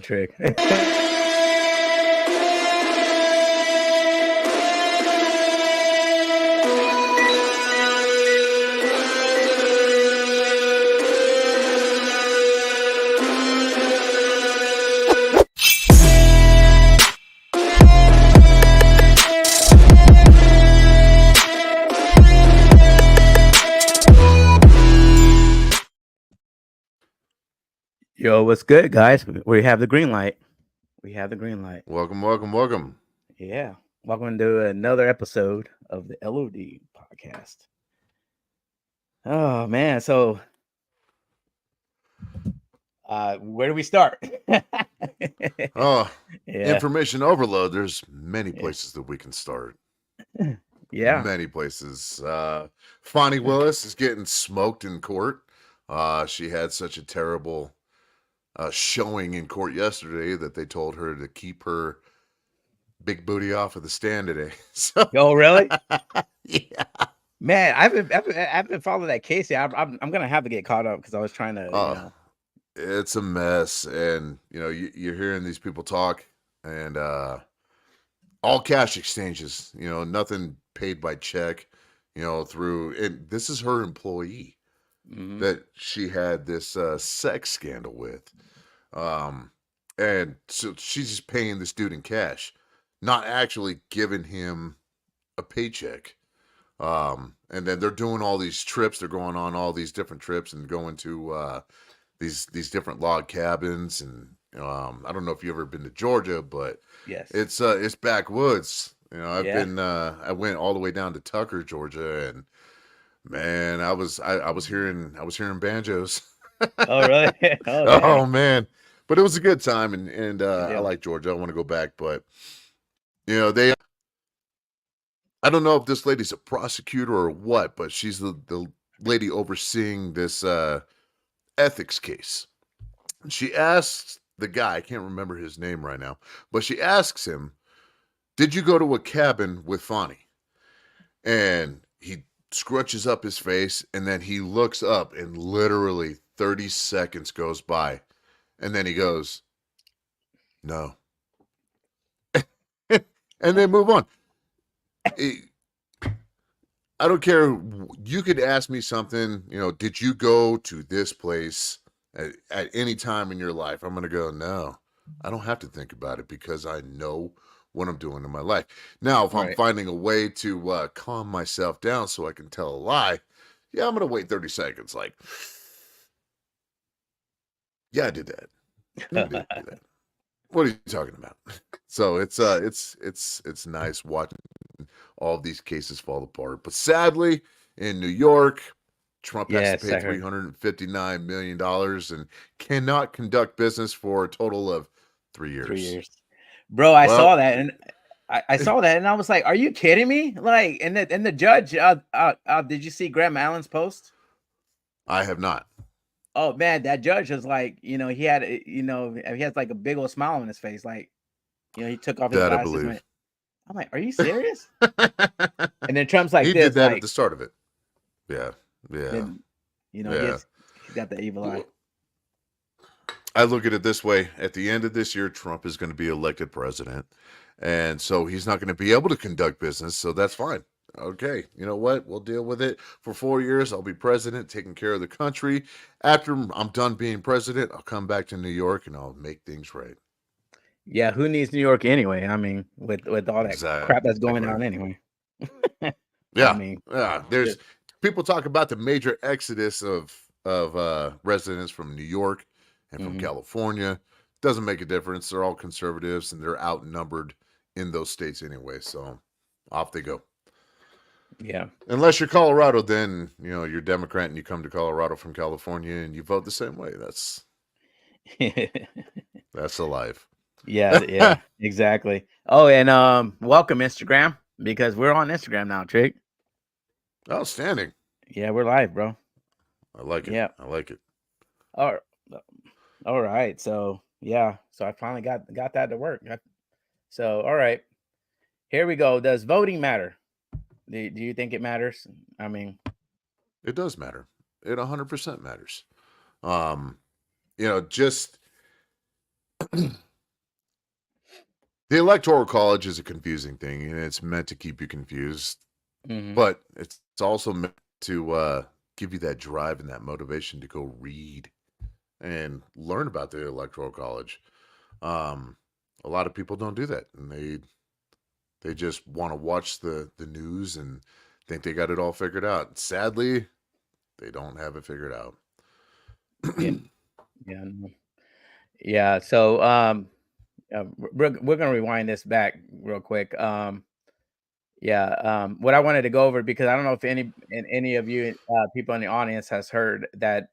trick. Yo, what's good, guys? We have the green light. We have the green light. Welcome, welcome, welcome. Yeah. Welcome to another episode of the LOD podcast. Oh man, so where do we start? Oh, yeah. information overload. There's many Yeah. places that we can start. Yeah. Many places. Fonnie Willis is getting smoked in court. She had such a terrible showing in court yesterday that they told her to keep her big booty off of the stand today. So, Oh, really? yeah. Man, I haven't followed that case yet. I'm gonna have to get caught up because I was trying to, It's a mess. And, you're hearing these people talk and all cash exchanges, nothing paid by check, through, and this is her employee Mhm. that she had this sex scandal with. Um, and so she's just paying this dude in cash, not actually giving him a paycheck. And then they're doing all these trips. They're going on all these different trips and going to these different log cabins. And I don't know if you've ever been to Georgia, but Yes. it's backwoods. I've Yeah. been I went all the way down to Tucker, Georgia, and man, I was hearing banjos. Oh, really? Oh, Oh dang. man. But it was a good time, and I Yeah. like Georgia. I want to go back, but they I don't know if this lady's a prosecutor or what, but she's the lady overseeing this ethics case. She asks the guy, I can't remember his name right now, but she asks him, "Did you go to a cabin with Fonnie?" And he scrunches up his face, and then he looks up, and literally 30 seconds goes by, and then he goes, "No." And they move on. It- I don't care. You could ask me something, did you go to this place at any time in your life? I'm going to go, no. I don't have to think about it because I know what I'm doing in my life. Now, if I'm Right. finding a way to calm myself down so I can tell a lie, yeah, I'm going to wait 30 seconds. Like, yeah, I did that. No, you didn't do that. What are you talking about? So it's nice watching all of these cases fall apart. But sadly, in New York, Trump has to Yes, pay I heard. $359 million and cannot conduct business for a total of 3 3 years. years. Bro, I Well, saw that and I saw that and I was like, "Are you kidding me?" Like, and the judge, did you see Graham Allen's post? I have not. Oh man, that judge was like, he had, he has like a big old smile on his face, like, he took off his That I glasses and went. believe. I'm like, "Are you serious?" And then Trump's like He did this, that at like, the start of it. Yeah. Yeah. then, Yeah. he's got the evil eye. I look at it this way. At the end of this year, Trump is going to be elected president. And so he's not going to be able to conduct business. So that's fine. Okay. You know what? We'll deal with it for 4 years. I'll be president, taking care of the country. After I'm done being president, I'll come back to New York and I'll make things right. Yeah, who needs New York anyway? I mean, with all that crap that's Exactly. going on anyway. I Yeah. mean, Yeah. There's people talk about the major exodus of residents from New York and from mhm, California. Doesn't make a difference. They're all conservatives and they're outnumbered in those states anyway. So off they go. yeah. Unless you're Colorado, then you're Democrat and you come to Colorado from California and you vote the same way. That's the life. Yeah, yeah, exactly. Oh, and welcome Instagram because we're on Instagram now, Trick. Outstanding. Yeah, we're live, bro. I like it. Yeah. I like it. All all right. So yeah, so I finally got that to work. So all right, here we go. Does voting matter? Do you think it matters? I mean, It does matter. It 100% matters. Um, just The Electoral College is a confusing thing, and it's meant to keep you confused, Hmm. but it's also meant to give you that drive and that motivation to go read and learn about the Electoral College. Um, a lot of people don't do that, and they just want to watch the news and think they got it all figured out. Sadly, they don't have it figured out. Yeah, yeah, no. Yeah. So, we're gonna rewind this back real quick. Yeah, what I wanted to go over because I don't know if any of you people in the audience has heard that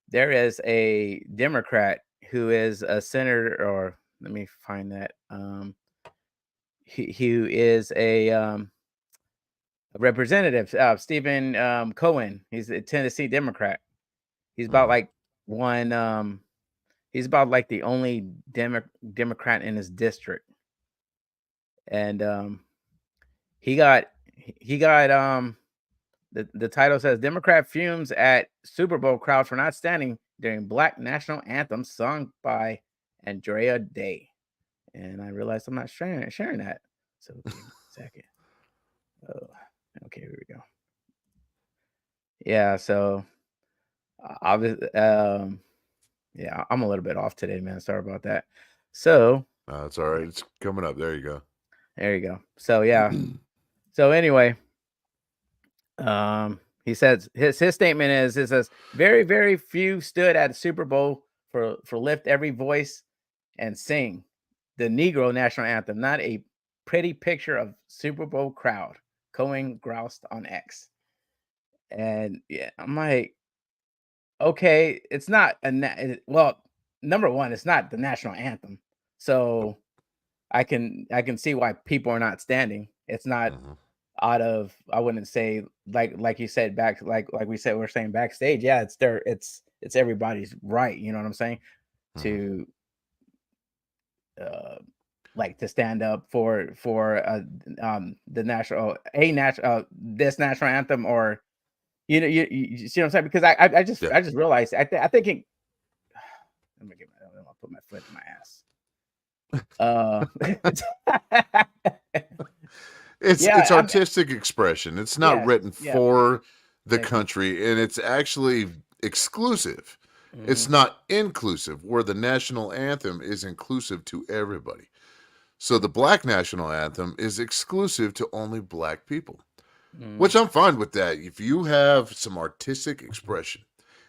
there is a Democrat who is a senator, or let me find that. He who is a representative, Stephen Cohen. He's a Tennessee Democrat. He's about Mhm. like one. He's about like the only Democrat in his district, and he got he got the title says Democrat fumes at Super Bowl crowd for not standing during Black national anthem sung by Andrea Day. And I realized I'm not sharing that. So give me a second. Oh, okay, here we go. Yeah, so obviously, yeah, I'm a little bit off today, man. Sorry about that. So It's all right. It's coming up. There you go. there you go. So yeah. So anyway, he says his statement is it says very few stood at the Super Bowl for lift every voice and sing the Negro national anthem, not a pretty picture of Super Bowl crowd. Cohen groused on X, and yeah, I'm like, okay, it's not well. Number one, it's not the national anthem, Nope. so I can see why people are not standing. It's not Mhm. out of I wouldn't say like you said back like we said we're saying backstage. Yeah, it's their it's everybody's right. You know what I'm saying? Mhm. To uh like to stand up for the national a national this national anthem or you see what I'm saying? Because Yeah. I just realized I think it, let me get my I'm gonna put my foot in my ass. Uh It's yeah, artistic expression. It's not yes, written yeah, for the thank you. country, and it's actually exclusive. It's Hmm. not inclusive, where the national anthem is inclusive to everybody. So the black national anthem is exclusive to only black people, which Hmm. I'm fine with that. If you have some artistic expression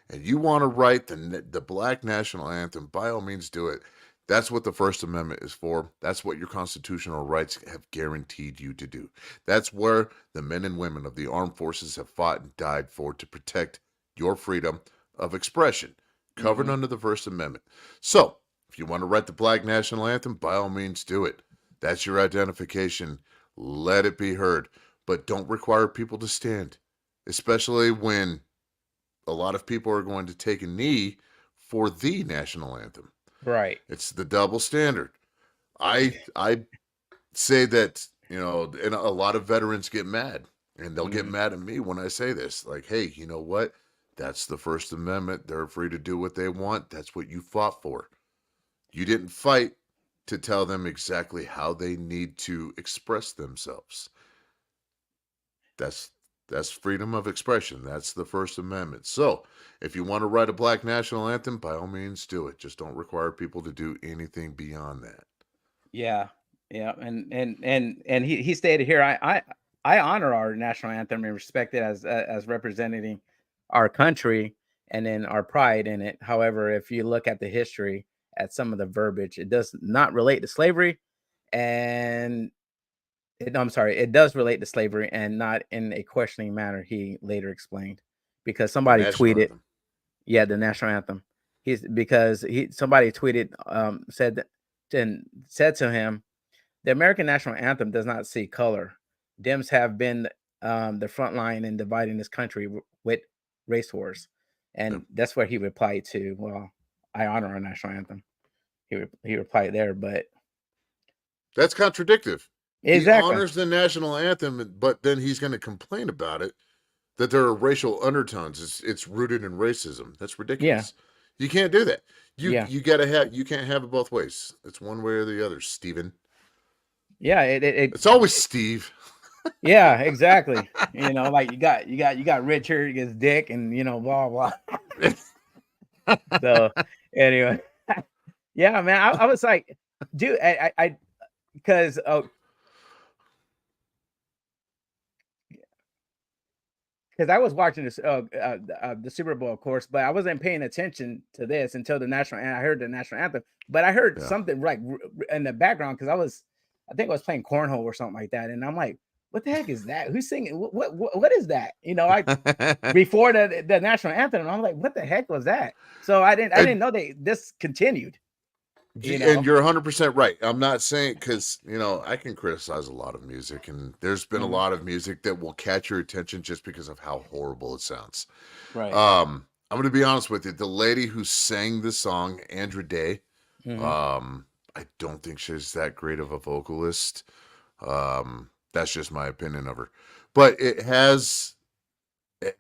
and you want to write the black national anthem, by all means do it. That's what the First Amendment is for. That's what your constitutional rights have guaranteed you to do. That's where the men and women of the armed forces have fought and died for to protect your freedom of expression, covered Hmm. under the First Amendment. So, if you want to write the black national anthem, by all means do it. That's your identification. Let it be heard. But don't require people to stand, especially when a lot of people are going to take a knee for the national anthem. Right. It's the double standard. I say that, and a lot of veterans get mad, and they'll get Hmm. mad at me when I say this. Like, hey, you know what? That's the First Amendment. They're free to do what they want. That's what you fought for. You didn't fight to tell them exactly how they need to express themselves. That's that's freedom of expression. That's the First Amendment. So, if you want to write a black national anthem, by all means do it. Just don't require people to do anything beyond that. Yeah, yeah, and he stated here, I honor our national anthem and respect it as representing our country and then our pride in it. However, if you look at the history, at some of the verbiage, it does not relate to slavery, and I'm sorry, it does relate to slavery and not in a questioning manner. He later explained because The somebody national tweeted, anthem. yeah, the national anthem. He's because he somebody tweeted said that and said to him the American national anthem does not see color. Dems have been the front line in dividing this country with race wars, Yeah. and that's where he replied to. Well, I honor our national anthem. He replied there, but That's contradictive. He exactly, honors the national anthem, but then he's going to complain about it that there are racial undertones. It's rooted in racism. That's yeah, ridiculous. You can't do that. Yeah. You can't have it both ways. It's one way or the other, Steven. Yeah. It It's always Steve. yeah, exactly. Like you got Richard, you got Dick, and blah blah. So anyway, yeah, man, I was like, dude, I because I was watching this the Super Bowl, of course, but I wasn't paying attention to this until I heard the national anthem, but I heard Yeah. something like in the background because I think I was playing cornhole or something like that, and I'm like, what the heck is that? Who's singing? What is that? Before the national anthem, and I'm like, what the heck was that? So I didn't know this continued. And you're 100% right. I'm not saying, because I can criticize a lot of music, and there's been a Mhm. lot of music that will catch your attention just because of how horrible it sounds. Right. I'm going to be honest with you. The lady who sang the song, Andra Day, Mhm. I don't think she's that great of a vocalist. That's just my opinion of her. But it has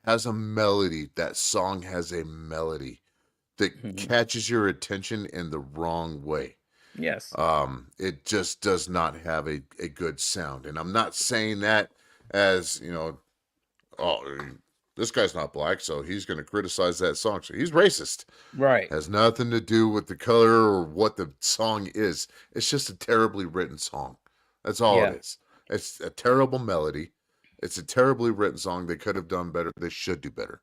a melody. That song has a melody that Mhm. catches your attention in the wrong way. Yes. It just does not have a good sound. And I'm not saying that as, oh, this guy's not black, so he's going to criticize that song. So he's racist. Right. Has nothing to do with the color or what the song is. It's just a terribly written song. That's all it Yeah. is. It's a terrible melody. It's a terribly written song. They could have done better. They should do better.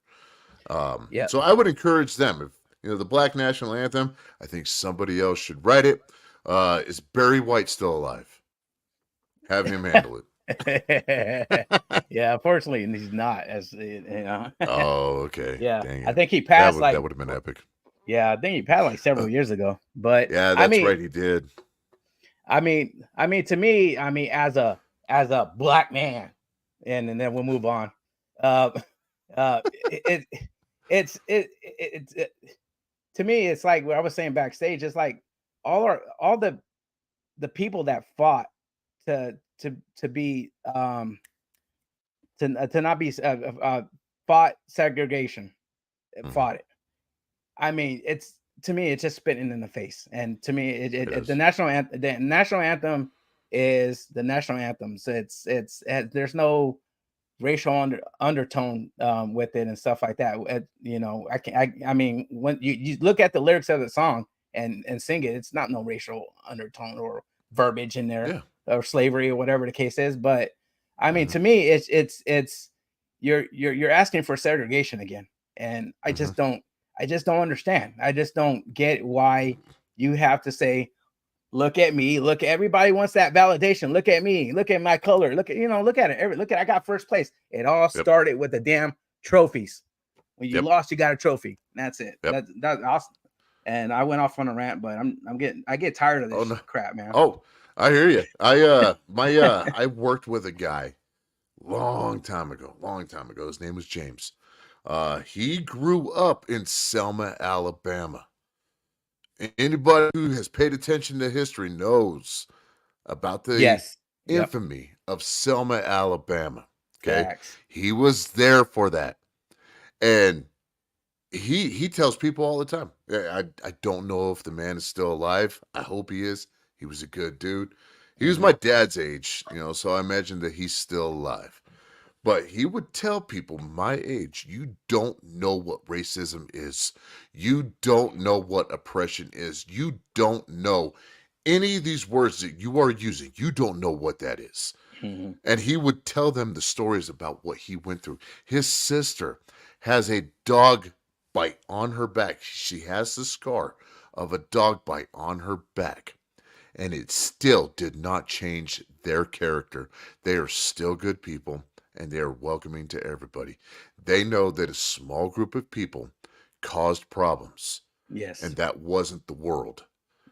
Yeah. So I would encourage them. If the Black National Anthem, I think somebody else should write it. Is Barry White still alive? Have him handle it. Yeah, unfortunately, he's not. Oh, okay. Yeah, Dang I it. think he passed That like would have been epic. yeah, I think he passed like Uh, several years ago. But yeah, I that's mean, right. He did. to me, as a black man, and then we'll move on. Uh, it it's to me, it's like what I was saying backstage. It's like all the people that fought to be to not be fought segregation, Mhm. fought it. I mean, it's to me, it's just spitting in the face, and to me, the Yes. national anthem is the national anthem. So there's no racial undertone with it and stuff like that. I can I mean, when you look at the lyrics of the song and sing it, it's not no racial undertone or verbiage in there Yeah. or slavery or whatever the case is. But I mean, Hmm. to me, it's you're asking for segregation again, and Hmm. I just don't understand. I just don't get why you have to say, look at me. Look, everybody wants that validation. Look at me. Look at my color. Look at it. Look at I got first place. It all Yep. started with the damn trophies. When you Yep. lost, you got a trophy. That's it. Yep. That's awesome. And I went off on a rant, but I get tired of Oh this no. crap, man. Oh, I hear you. I worked with a guy long time ago. Long time ago. His name was James. He grew up in Selma, Alabama. Anybody who has paid attention to history knows about the Yes. Yep. infamy of Selma, Alabama. Okay. Facts. He was there for that. And he tells people all the time. I don't know if the man is still alive. I hope he is. He was a good dude. He was Mhm. my dad's age, so I imagine that he's still alive. But he would tell people my age, you don't know what racism is. You don't know what oppression is. You don't know any of these words that you are using. You don't know what that is. Mhm. And he would tell them the stories about what he went through. His sister has a dog bite on her back. She has the scar of a dog bite on her back. And it still did not change their character. They are still good people and they are welcoming to everybody. They know that a small group of people caused problems Yes. and that wasn't the world.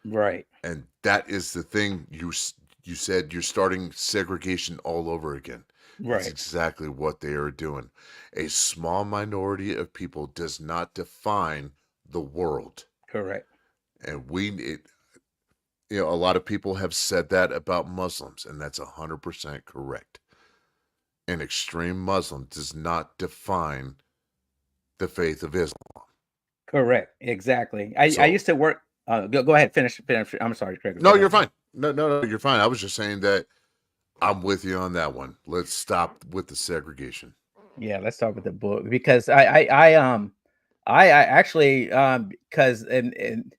Right. And that is the thing you said you're starting segregation all over again. That's Right. exactly what they are doing. A small minority of people does not define the world. Correct. And a lot of people have said that about Muslims, and that's 100% correct. An extreme Muslim does not define the faith of Islam. Correct. Exactly. I So used to work. Go ahead. Finish. I'm sorry, Craig. Go no, ahead. you're fine. No, you're fine. I was just saying that I'm with you on that one. Let's stop with the segregation. Yeah, let's talk with the book because I actually because in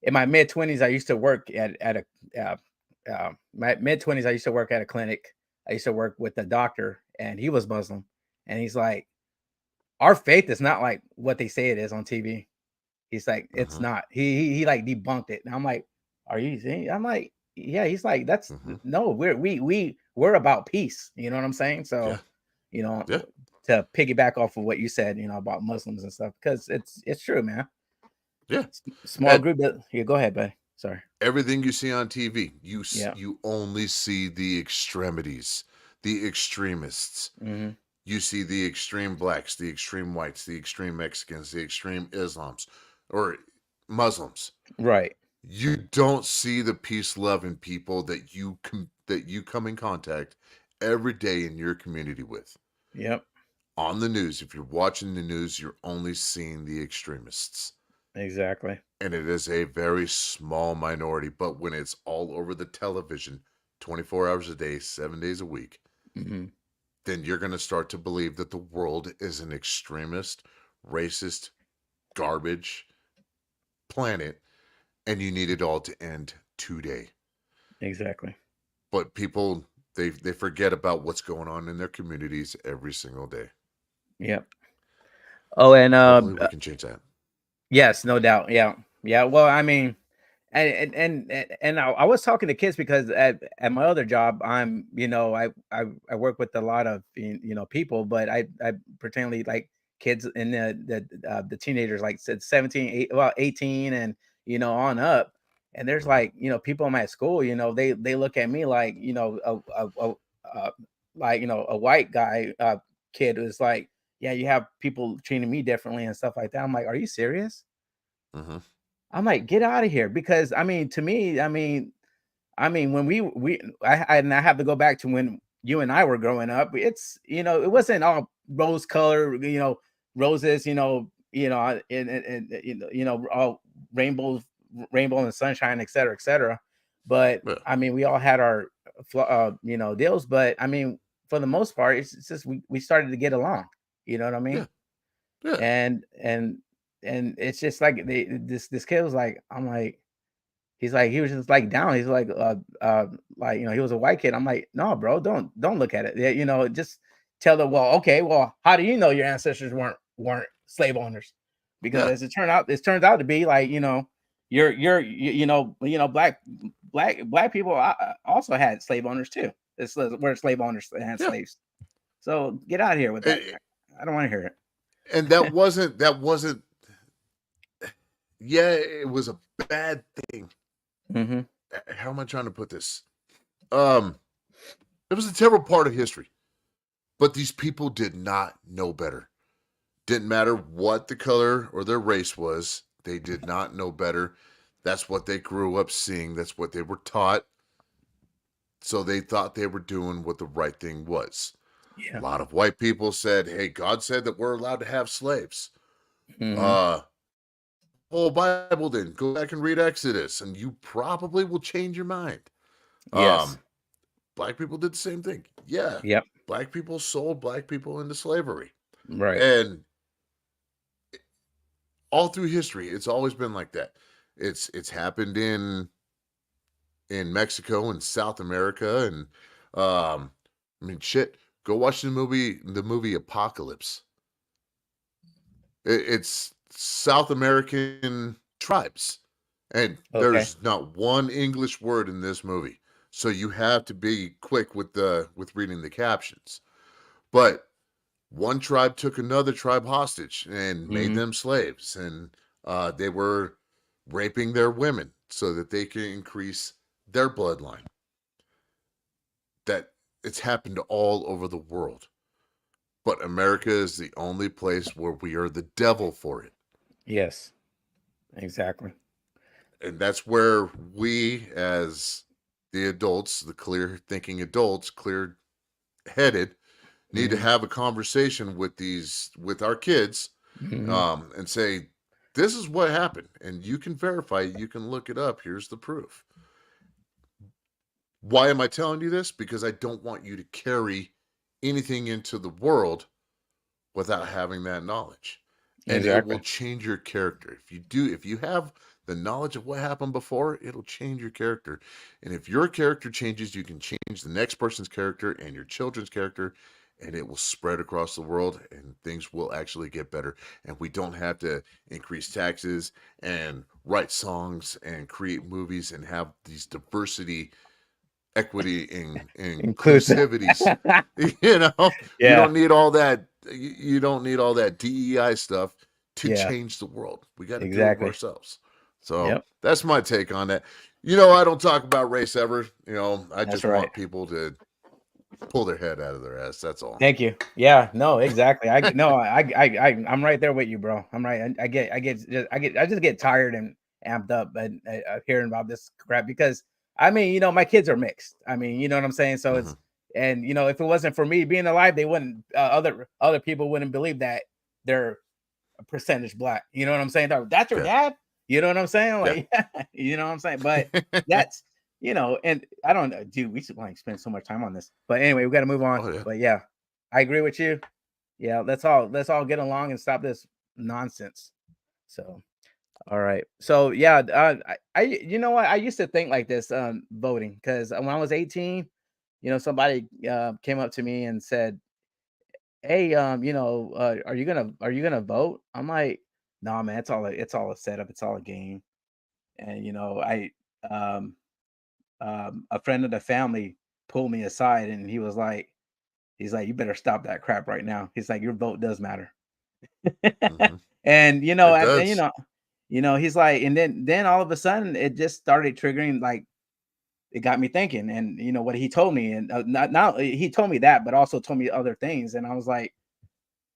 my mid 20s I used to work at a my mid 20s I used to work at a clinic. I used to work with a doctor and he was Muslim, and he's like, our faith is not like what they say it is on TV. He's like, it's Hmm. not. He like debunked it. And I'm like, are you saying? I'm like, yeah. He's like, that's Hmm. no. We're about peace. You know what I'm saying? Yeah, So, you know, yeah, to piggyback off of what you said, about Muslims and stuff, because it's true, man. yeah. Small And group. Yeah, go ahead, buddy. Sorry. everything you see on TV, Yeah. you only see the extremities, the extremists. Hmm. You see the extreme blacks, the extreme whites, the extreme Mexicans, the extreme Islams or Muslims. Right. You don't see the peace loving people that you come in contact every day in your community with. Yep. On the news, if you're watching the news, you're only seeing the extremists. Exactly. And it is a very small minority, but when it's all over the television 24 hours a day, 7 days a week, Hmm. then you're going to start to believe that the world is an extremist, racist, garbage planet, and you need it all to end today. Exactly. But people, they forget about what's going on in their communities every single day. Yep. Oh, and Hopefully we can change that. yes, no doubt. Yeah. Yeah. Well, I mean, and I was talking to kids because at my other job, I work with a lot of people, but I pretendly like kids in the teenagers like said 17, well 18 and on up. And there's Mhm. like people in my school, they look at me like uh, like a white guy kid is like, yeah, you have people treating me differently and stuff like that. I'm like, are you serious? Mhm. I'm like, get out of here, because I mean, to me, I mean, when and I have to go back to when you and I were growing up. It's it wasn't all rose color, roses, and all rainbows, rainbow and sunshine, et cetera, et cetera. But Yeah. I mean, we all had our deals. But I mean, for the most part, it's just we started to get along. You know what I Yeah. mean? Yeah. And it's just like this kid was like, I'm like, he's like, he was just like down. He's like, he was a white kid. I'm like, no, bro, don't look at it. Yeah, just tell them, well, okay, well, how do you know your ancestors weren't slave owners? Yeah. Because it turns out to be like, black people also had slave owners too. Were slave owners that had Yeah. slaves. So get out of here with that. And, I don't want to hear and that wasn't yeah, it was a bad thing. it. Hmm. How am I trying to put this? Um it was a terrible part of history. But these people did not know better. Didn't matter what the color or their race was. They did not know better. That's what they grew up seeing. That's what they were taught. So they thought they were doing what the right thing was. A Yeah. lot of white people said, "Hey, God said that we're allowed to have slaves." Hmm. Uh, whole Bible then. Go back and read Exodus, and you probably will change your mind. Yes. Um, black people did the same thing. Yeah, Yep. black people sold black people into slavery, Right. and all through history, it's always been like that. It's happened in Mexico and South America, and I mean, shit. Go watch the movie Apocalypse. It's South American tribes, and Okay. there's not one English word in this movie, so you have to be quick with reading the captions. But one tribe took another tribe hostage and made Hmm. them slaves, and they were raping their women so that they can increase their bloodline. That it's happened all over the world, but America is the only place where we are the devil for it. Yes. Exactly. And that's where we, as the adults, the clear thinking adults, clear headed, need to Hmm. have a conversation with our kids, Hmm. and say this is what happened, and you can verify it, you can look it up. Here's the proof. Why am I telling you this? Because I don't want you to carry anything into the world without having that knowledge. And it will Exactly. change your character. If you have the knowledge of what happened before, it'll change your character. And if your character changes, you can change the next person's character and your children's character, and it will spread across the world, and things will actually get better. And we don't have to increase taxes and write songs and create movies and have these diversity, equity, and Inclusive. inclusivities. You know, you Yeah. don't need all that. You don't need all that DEI stuff to Yeah. change the world. We got to do it Exactly. ourselves. So Yep. that's my take on that. You know, I don't talk about race ever. You know, I That's just right. want people to pull their head out of their ass. That's all. Thank you. Yeah, no, exactly. I'm right there with you, bro. I'm right. I just get tired and amped up and hearing about this crap because I mean, my kids are mixed. I mean, you know what I'm saying? So Mhm. and if it wasn't for me being alive, they wouldn't other people wouldn't believe that they're a percentage black. You know what I'm saying? That's your Yeah. dad. You know what I'm saying? Like, you know what I'm saying? But that's and I don't know, dude. We should like spend so much time on this. But anyway, we got to move on. Oh yeah. But yeah, I agree with you. Yeah, let's all get along and stop this nonsense. So, all right. So yeah, I you know what? I used to think like this voting because when I was 18, somebody came up to me and said, "Hey, are you gonna vote?" I'm like, "Nah, man, it's all a setup. It's all a game." And I um a friend of the family pulled me aside and he's like, "You better stop that crap right now." He's like, "Your vote does matter." Mhm. And It and does. he's like, and then all of a sudden it just started triggering, like it got me thinking, and what he told me, and not he told me that, but also told me other things, and I was like,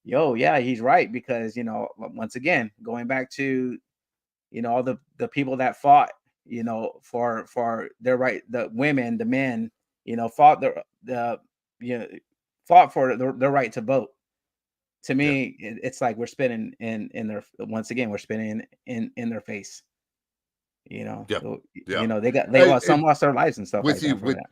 "Yo, yeah, he's right," because once again, going back to all the people that fought, for their right, the women, the men, fought the you know fought for their right to vote. To Yeah. me, it's like we're spinning in their once again, we're spinning in their face. Yeah. So, Yeah. they lost, some And lost their lives and stuff with like you, that for with that.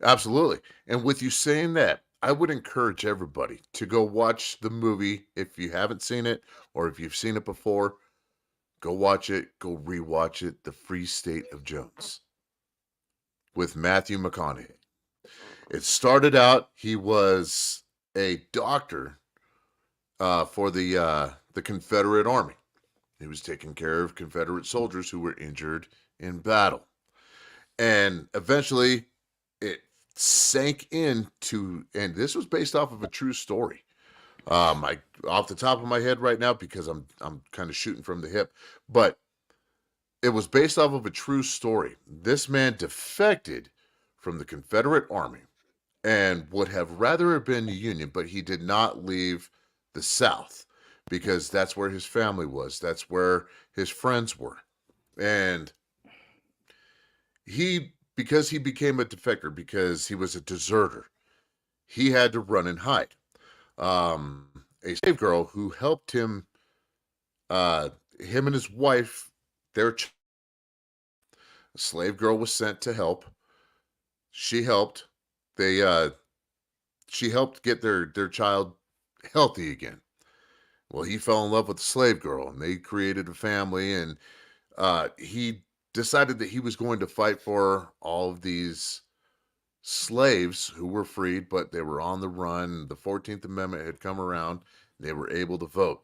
absolutely. And with you saying that, I would encourage everybody to go watch the movie if you haven't seen it, or if you've seen it before, go watch it, go rewatch it, The Free State of Jones with Matthew McConaughey. It started out, he was a doctor for the Confederate Army. He was taking care of Confederate soldiers who were injured in battle. And eventually it sank into, and this was based off of a true story. I off the top of my head right now because I'm kind of shooting from the hip, but it was based off of a true story. This man defected from the Confederate Army and would have rather have been the Union, but he did not leave the South because that's where his family was. That's where his friends were. And because he became a defector, because he was a deserter, he had to run and hide. A slave girl who helped him, him and his wife, their a slave girl was sent to help. She helped. They she helped get their child healthy again. Well, he fell in love with the slave girl, and they created a family. And he decided that he was going to fight for all of these slaves who were freed, but they were on the run. The 14th Amendment had come around. They were able to vote.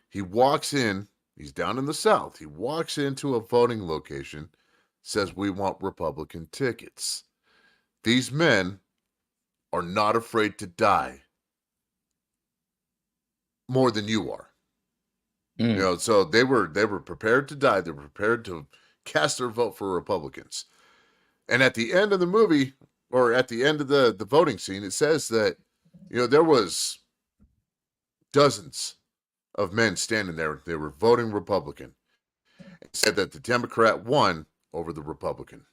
He walks in, he's down in the South. He walks into a voting location, says, "We want Republican tickets." These men are not afraid to die more than you are. Mm, So they were prepared to die. They were prepared to cast their vote for Republicans. And at the end of the movie, or at the end of the voting scene, it says that there was dozens of men standing there. They were voting Republican. It said that the Democrat won over the Republican.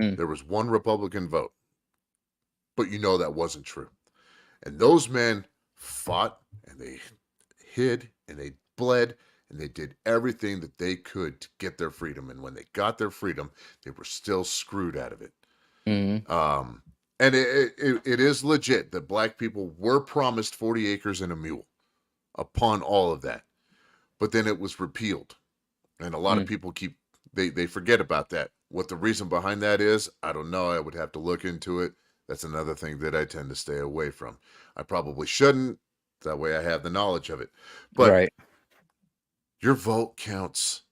mm. There was one Republican vote, but that wasn't true. And those men fought and they hid and they bled, and they did everything that they could to get their freedom. And when they got their freedom, they were still screwed out of it. Mhm. And it is legit that black people were promised 40 acres and a mule upon all of that. But then it was repealed. And a lot of Mm. people they forget about that. What the reason behind that is, I don't know. I would have to look into it. That's another thing that I tend to stay away from. I probably shouldn't. That way I have the knowledge of it. But Right. your vote counts.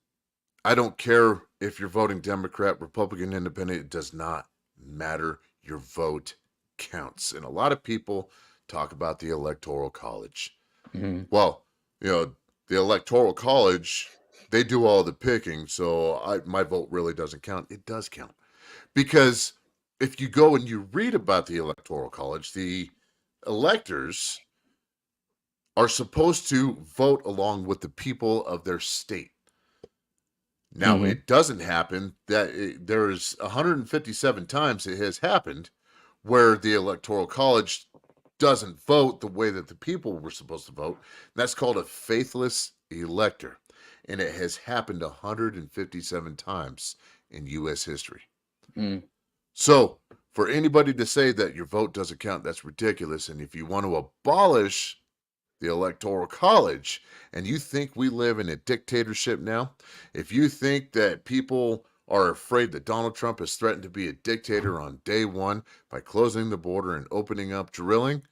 I don't care if you're voting Democrat, Republican, Independent. It does not matter. Your vote counts. And a lot of people talk about the Electoral College. Mhm. Well, the Electoral College, they do all the picking, so my vote really doesn't count. It does count. Because if you go and you read about the Electoral College, the electors are supposed to vote along with the people of their state. Now, Mhm. it doesn't happen that there's 157 times it has happened where the Electoral College doesn't vote the way that the people were supposed to vote. That's called a faithless elector. And it has happened 157 times in U.S. history. Mm. So, for anybody to say that your vote doesn't count, that's ridiculous. And if you want to abolish the Electoral College and you think we live in a dictatorship now, if you think that people are afraid that Donald Trump has threatened to be a dictator on day one by closing the border and opening up drilling,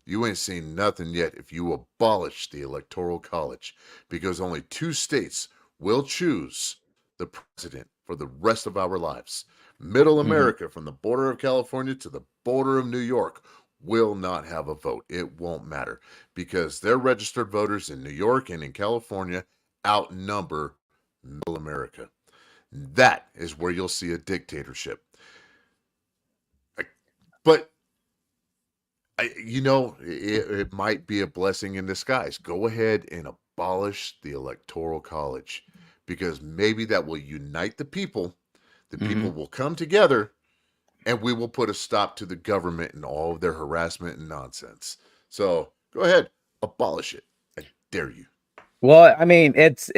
you ain't seen nothing yet if you abolish the Electoral College, because only 2 states will choose the president for the rest of our lives. Middle Mhm. America, from the border of California to the border of New York, will not have a vote. It won't matter because their registered voters in New York and in California outnumber Middle America. That is where you'll see a dictatorship. But it might be a blessing in disguise. Go ahead and abolish the Electoral College because maybe that will unite the people. The people Mhm. will come together and we will put a stop to the government and all of their harassment and nonsense. So go ahead, abolish it. I dare you. Well, I mean, it's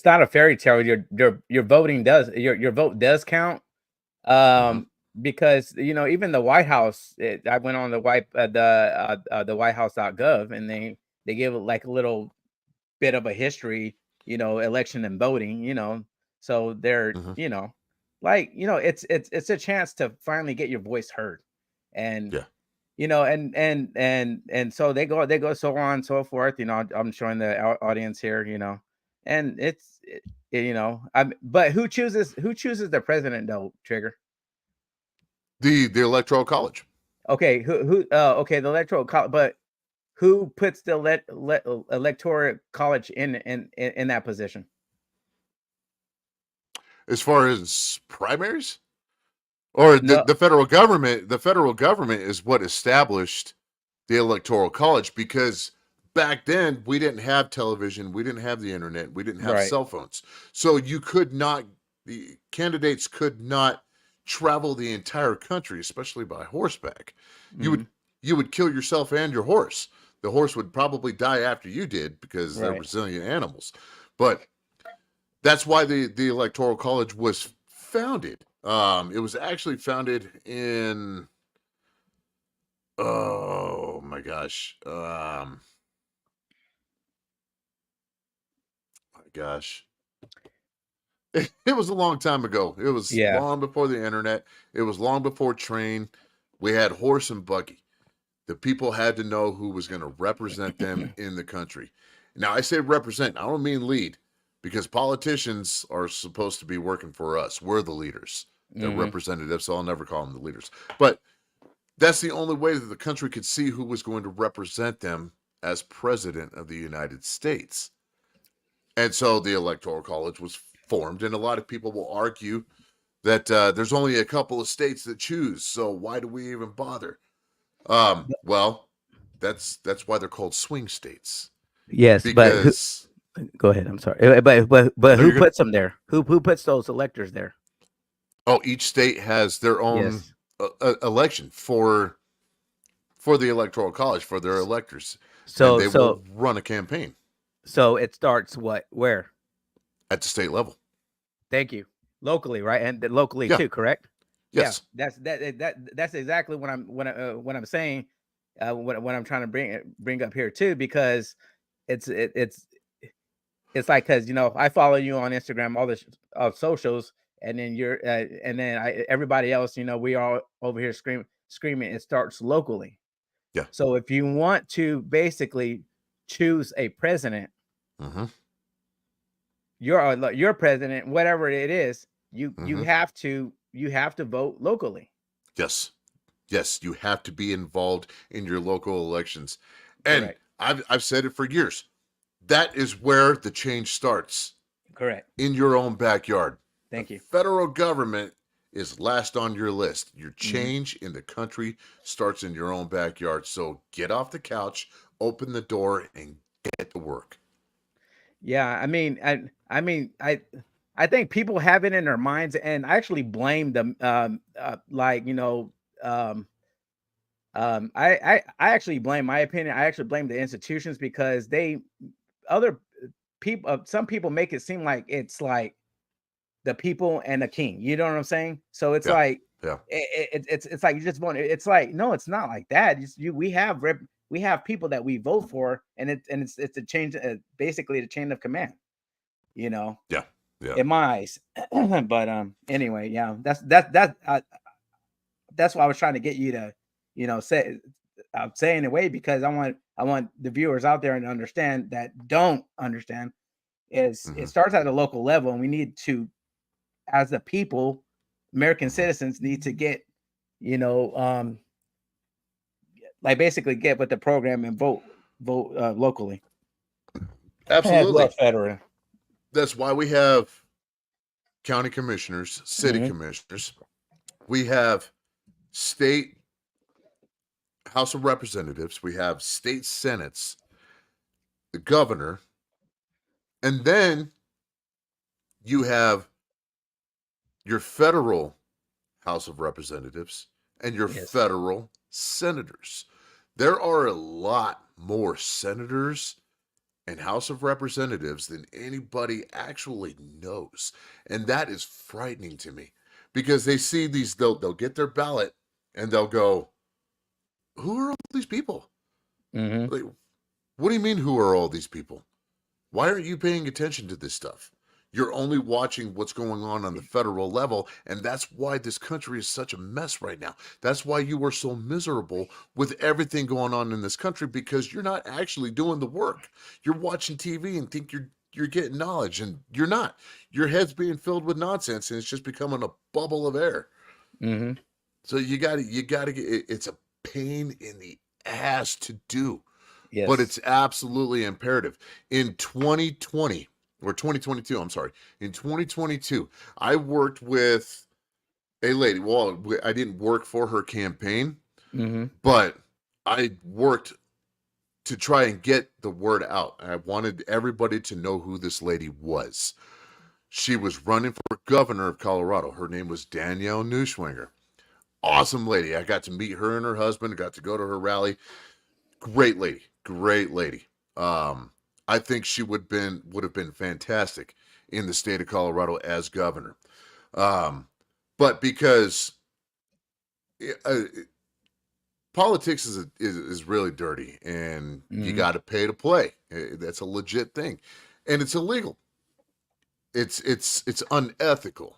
not a fairy tale. Your voting does your vote does count. Hmm. Because even the White House, I went on the whitehouse.gov, and they give it like a little bit of a history, election and voting, so they're, Hmm. like, it's a chance to finally get your voice heard. And Yeah. and so they go so on and so forth. I'm showing the audience here, and but who chooses the president, though, Trigger? The Electoral College. Okay, okay, the electoral college, but who puts the electoral college in that position? As far as primaries, or No, the federal government is what established the Electoral College, because back then we didn't have television, we didn't have the internet, we didn't have right. cell phones. So the candidates could not travel the entire country, especially by horseback. You would Mhm, you would kill yourself and your horse. The horse would probably die after you did because they're right. resilient animals. But that's why the Electoral College was founded. It was actually founded in, oh my gosh. My gosh. It was a long time ago. It was Yeah. long before the internet. It was long before train. We had horse and buggy. The people had to know who was going to represent them in the country. Now, I say represent, I don't mean lead, because politicians are supposed to be working for us. We're the leaders. They're Mhm, representatives, so I'll never call them the leaders. But that's the only way that the country could see who was going to represent them as president of the United States. And so the Electoral College was formed, and a lot of people will argue that there's only a couple of states that choose. So why do we even bother? Well, that's why they're called swing states, yes, but who because go ahead, I'm sorry. But no, who you're good. puts them there? Who puts those electors there? Oh, each state has their own Yes. election for the Electoral College for their S electors, and so they will so run a campaign. So it starts where? at the state level. Thank you. Locally, right? And locally Yeah. too, correct? Yeah, Yes. that's exactly what I'm saying. What I'm trying to bring up here too, because it's it, it's like, because I follow you on Instagram, all the socials, and then everybody else, we all over here screaming. It starts locally. Yeah. So if you want to basically choose a president, Mm-hmm. your president, whatever it is, you Mm-hmm. you have to vote locally. Yes. Yes. You have to be involved in your local elections. And Correct. I've said it for years. That is where the change starts, Correct. in your own backyard. The Thank you. federal government is last on your list. Your Mhm. change in the country starts in your own backyard. So get off the couch, open the door, and get to work. Yeah, I think people have it in their minds, and I actually blame them. Like I actually blame my opinion. I actually blame the institutions, because other people, some people make it seem like it's like the people and the king. You know what I'm saying? So it's Yeah. like Yeah. it's like you just want. It's like, no, it's not like that. We have people that we vote for, and it's a change, basically the chain of command. You know, Yeah. Yeah. in my eyes. But anyway, yeah, that's why I was trying to get you to, say say in a way, because I want the viewers out there to understand, that don't understand, is Mm-hmm. it starts at a local level, and we need to, as the people, American citizens, need to get, you know, like basically get with the program and vote locally as well Absolutely. as federal. That's why we have county commissioners, city Mhm. commissioners. We have state House of Representatives. We have state senates, the governor, and then you have your federal House of Representatives and your Yes. federal senators. There are a lot more senators and House of Representatives than anybody actually knows. And that is frightening to me, because they see these, they'll get their ballot and they'll go, who are all these people? Hmm. Like, what do you mean, who are all these people? Why aren't you paying attention to this stuff? You're only watching what's going on the federal level, and that's why this country is such a mess right now. That's why you are so miserable with everything going on in this country, because you're not actually doing the work. You're watching TV and think you're getting knowledge, and you're not. Your head's being filled with nonsense, and it's just becoming a bubble of air. Hmm. So you got to get it's a pain in the ass to do, but Yes. it's absolutely imperative. In 2020 or 2022, I'm sorry, in 2022, I worked with a lady. Well, I didn't work for her campaign, Hmm. but I worked to try and get the word out. I wanted everybody to know who this lady was. She was running for governor of Colorado. Her name was Danielle Neuschwanger. Awesome lady. I got to meet her and her husband. I got to go to her rally. Great lady. Great lady. I think she would have been fantastic in the state of Colorado as governor. But because uh, politics is really dirty, and you Hmm. got to pay to play. That's a legit thing, and it's illegal. It's unethical,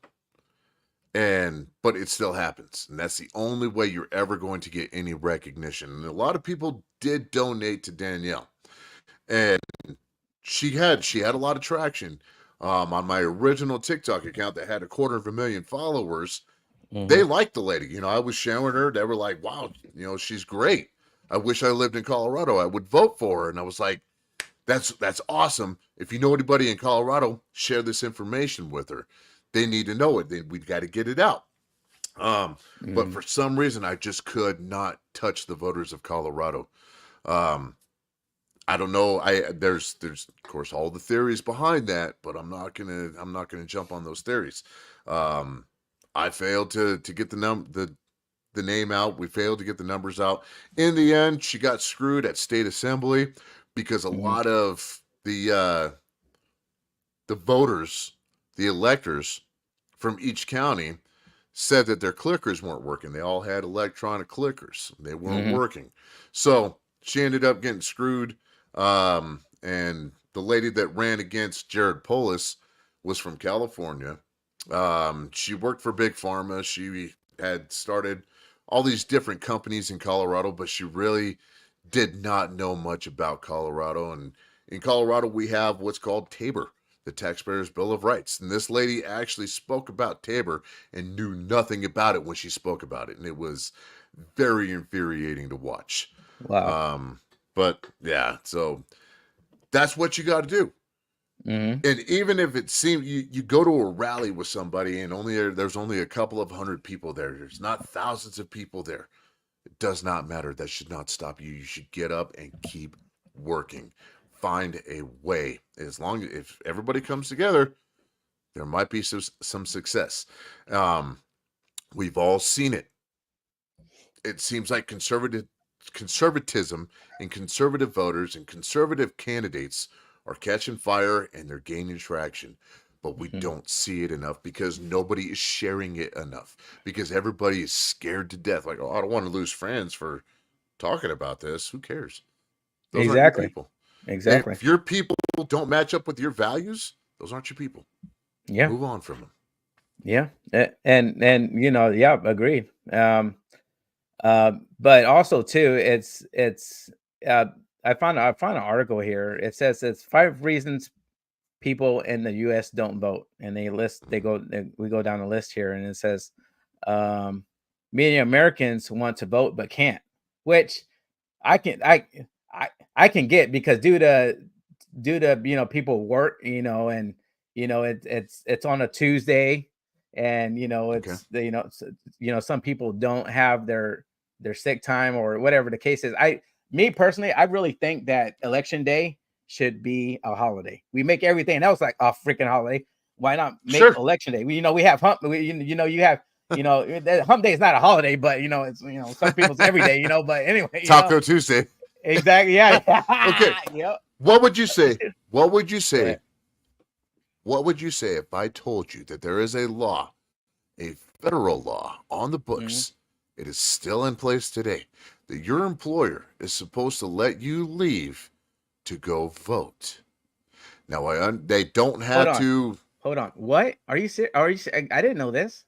but it still happens, and that's the only way you're ever going to get any recognition. And a lot of people did donate to Danielle, and she had a lot of traction. On my original TikTok account that had 250,000 followers, Hmm. they liked the lady. I was showing her. They were like, "Wow, she's great. I wish I lived in Colorado. I would vote for her." And I was like, "That's awesome. If you know anybody in Colorado, share this information with her. They need to know it. We've got to get it out." But Hmm. for some reason, I just could not touch the voters of Colorado. Um, I don't know. There's of course all the theories behind that, but I'm not gonna jump on those theories. Um, I failed to get the name out. We failed to get the numbers out. In the end, she got screwed at state assembly, because a Hmm. lot of the voters, the electors from each county said that their clickers weren't working. They all had electronic clickers. They weren't working. So she ended up getting screwed. And the lady that ran against Jared Polis was from California. She worked for Big Pharma. She had started all these different companies in Colorado, but she really did not know much about Colorado. And in Colorado, we have what's called TABOR, the Taxpayers Bill of Rights. And this lady actually spoke about TABOR and knew nothing about it when she spoke about it. And it was very infuriating to watch. Wow. But yeah, so that's what you got to do. Mm-hmm. And even if it seems you go to a rally with somebody and there's only a couple of hundred people there, there's not thousands of people there. It does not matter. That should not stop you. You should get up and keep working. Find a way. As long as if everybody comes together, there might be some success. We've all seen it. It seems like conservatism and conservative voters and conservative candidates are catching fire and they're gaining traction. But we don't see it enough because nobody is sharing it enough. Because everybody is scared to death. Like, oh, I don't want to lose friends for talking about this. Who cares? Those aren't your Exactly. people. Exactly. If your people don't match up with your values, those aren't your people. Yeah. Move on from them. Yeah. And you know, yeah, agreed. But also too, it's I found an article here. It says it's 5 reasons people in the US don't vote. And we go down the list here, and it says many Americans want to vote but can't, which I can I can get, because due to you know, people work, you know, and you know it's on a Tuesday, and you know Okay. you know you know, some people don't have their sick time or whatever the case is. Me personally, I really think that election day should be a holiday. We make everything else like a freaking holiday. Why not make Sure. election day? You know, we have hump. You know, you have, you know, hump day is not a holiday, but you know, it's, you know, some people's every day. You know, but anyway, you know, Taco Tuesday. exactly. Yeah. Okay. Yep. What would you say? What would you Go say? ahead. What would you say if I told you that there is a law, a federal law on the Mhm. books, it is still in place today, that your employer is supposed to let you leave to go vote? Now, they don't Hold have on. to. Hold on. What are you serious? Are you? I didn't know this.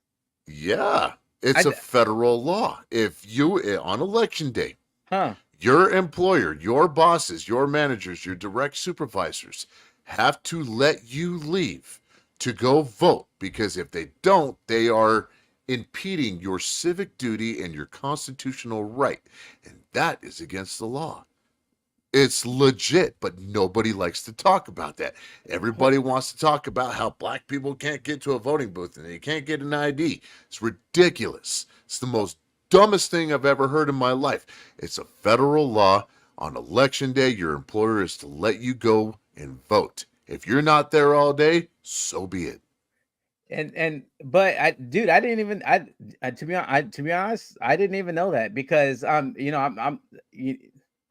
Yeah, I it's a d- federal law. If you, on election day, huh. your employer, your bosses, your managers, your direct supervisors have to let you leave to go vote, because if they don't, they are impeding your civic duty and your constitutional right. And that is against the law. It's legit, but nobody likes to talk about that. Ho- Everybody wants to talk about how black people can't get to a voting booth and they can't get an ID. It's ridiculous. It's the most dumbest thing I've ever heard in my life. It's a federal law. On election day, your employer is to let you go and vote. If you're not there all day, so be it. but dude, I didn't even to be honest, I didn't even know that, because you know,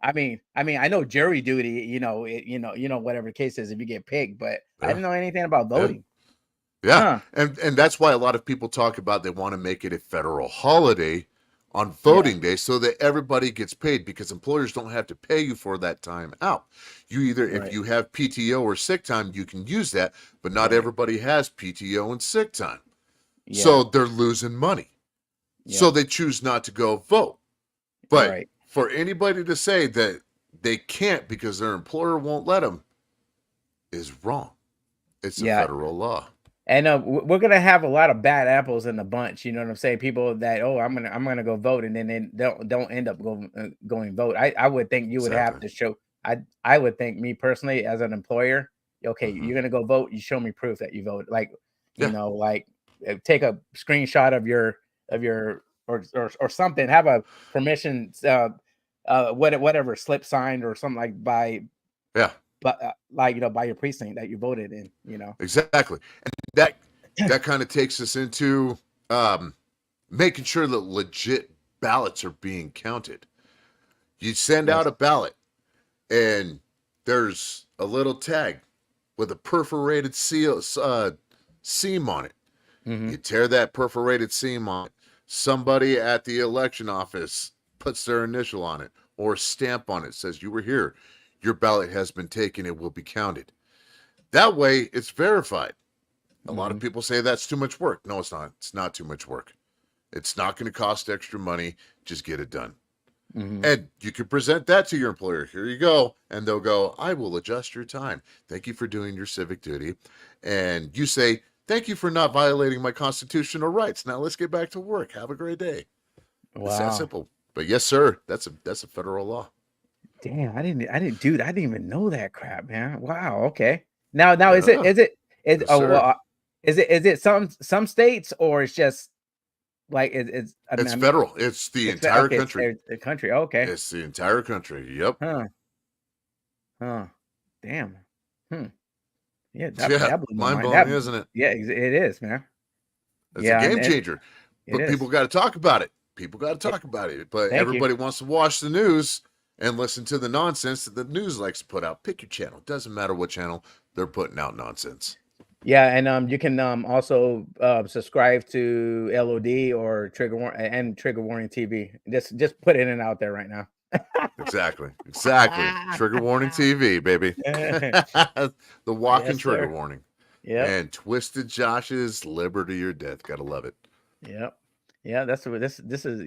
I mean, I know jury duty, you know, you know, whatever the case is, if you get picked, but I Yeah, didn't know anything about yeah. voting. Yeah, Huh. and that's why a lot of people talk about they want to make it a federal holiday on Yeah. voting day so that everybody gets paid, because employers don't have to pay you for that time out. You either, if Right. you have PTO or sick time, you can use that, but not Right. everybody has PTO and sick time. Yeah. So they're losing money. So Yeah. they choose not to go vote. But Right. for anybody to say that they can't because their employer won't let them is wrong. It's a Yeah. federal law. And we're gonna have a lot of bad apples in the bunch. You know what I'm saying? People that, oh, I'm gonna go vote, and then they don't end up going vote. I would think you would have Exactly. to show. I would think, me personally, as an employer, okay, Hmm. you're gonna go vote. You show me proof that you voted. Like, you Yeah. know, like take a screenshot of your or something. Have a permission whatever slip signed or something, like by, Yeah. but like, you know, by your precinct that you voted in. You know. Exactly. And that kind of takes us into um, making sure that legit ballots are being counted. You send out Yes. a ballot and there's a little tag with a perforated seam on it. Mm-hmm. You tear that perforated seam on it. Somebody at the election office puts their initial on it or stamp on it, says you were here. Your ballot has been taken. It will be counted. That way, it's verified. A lot of people say that's too much work. No, it's not. It's not too much work. It's not going to cost extra money. Just get it done. Mm-hmm. And you can present that to your employer. Here you go. And they'll go, I will adjust your time. Thank you for doing your civic duty. And you say, thank you for not violating my constitutional rights. Now let's get back to work. Have a great day. Wow. It's that simple. But yes, sir, that's a federal law. Damn, I didn't even know that crap, man. Wow. Okay. Now Yeah. is it Yes, sir. is it some states, or it's just like it's It's federal. It's the it's entire okay, country. It's the country. Okay. It's the entire country. Yep. Huh. Damn. Yeah, Yeah. that blew my Mind mind. blowing, isn't it? Yeah, it is, man. It's Yeah, a game changer. But is. people got to talk about it. People got to talk about it. But Thank you. everybody wants to watch the news and listen to the nonsense that the news likes to put out. Pick your channel. Doesn't matter what channel, they're putting out nonsense. Yeah, and you can also subscribe to LOD or Trigger Warning TV. Just put it in and out there right now. Exactly. Trigger Warning TV, baby. The walking trigger warning. Yeah. And Twisted Josh's Liberty or Death. Gotta love it. Yep. Yeah, that's what this is.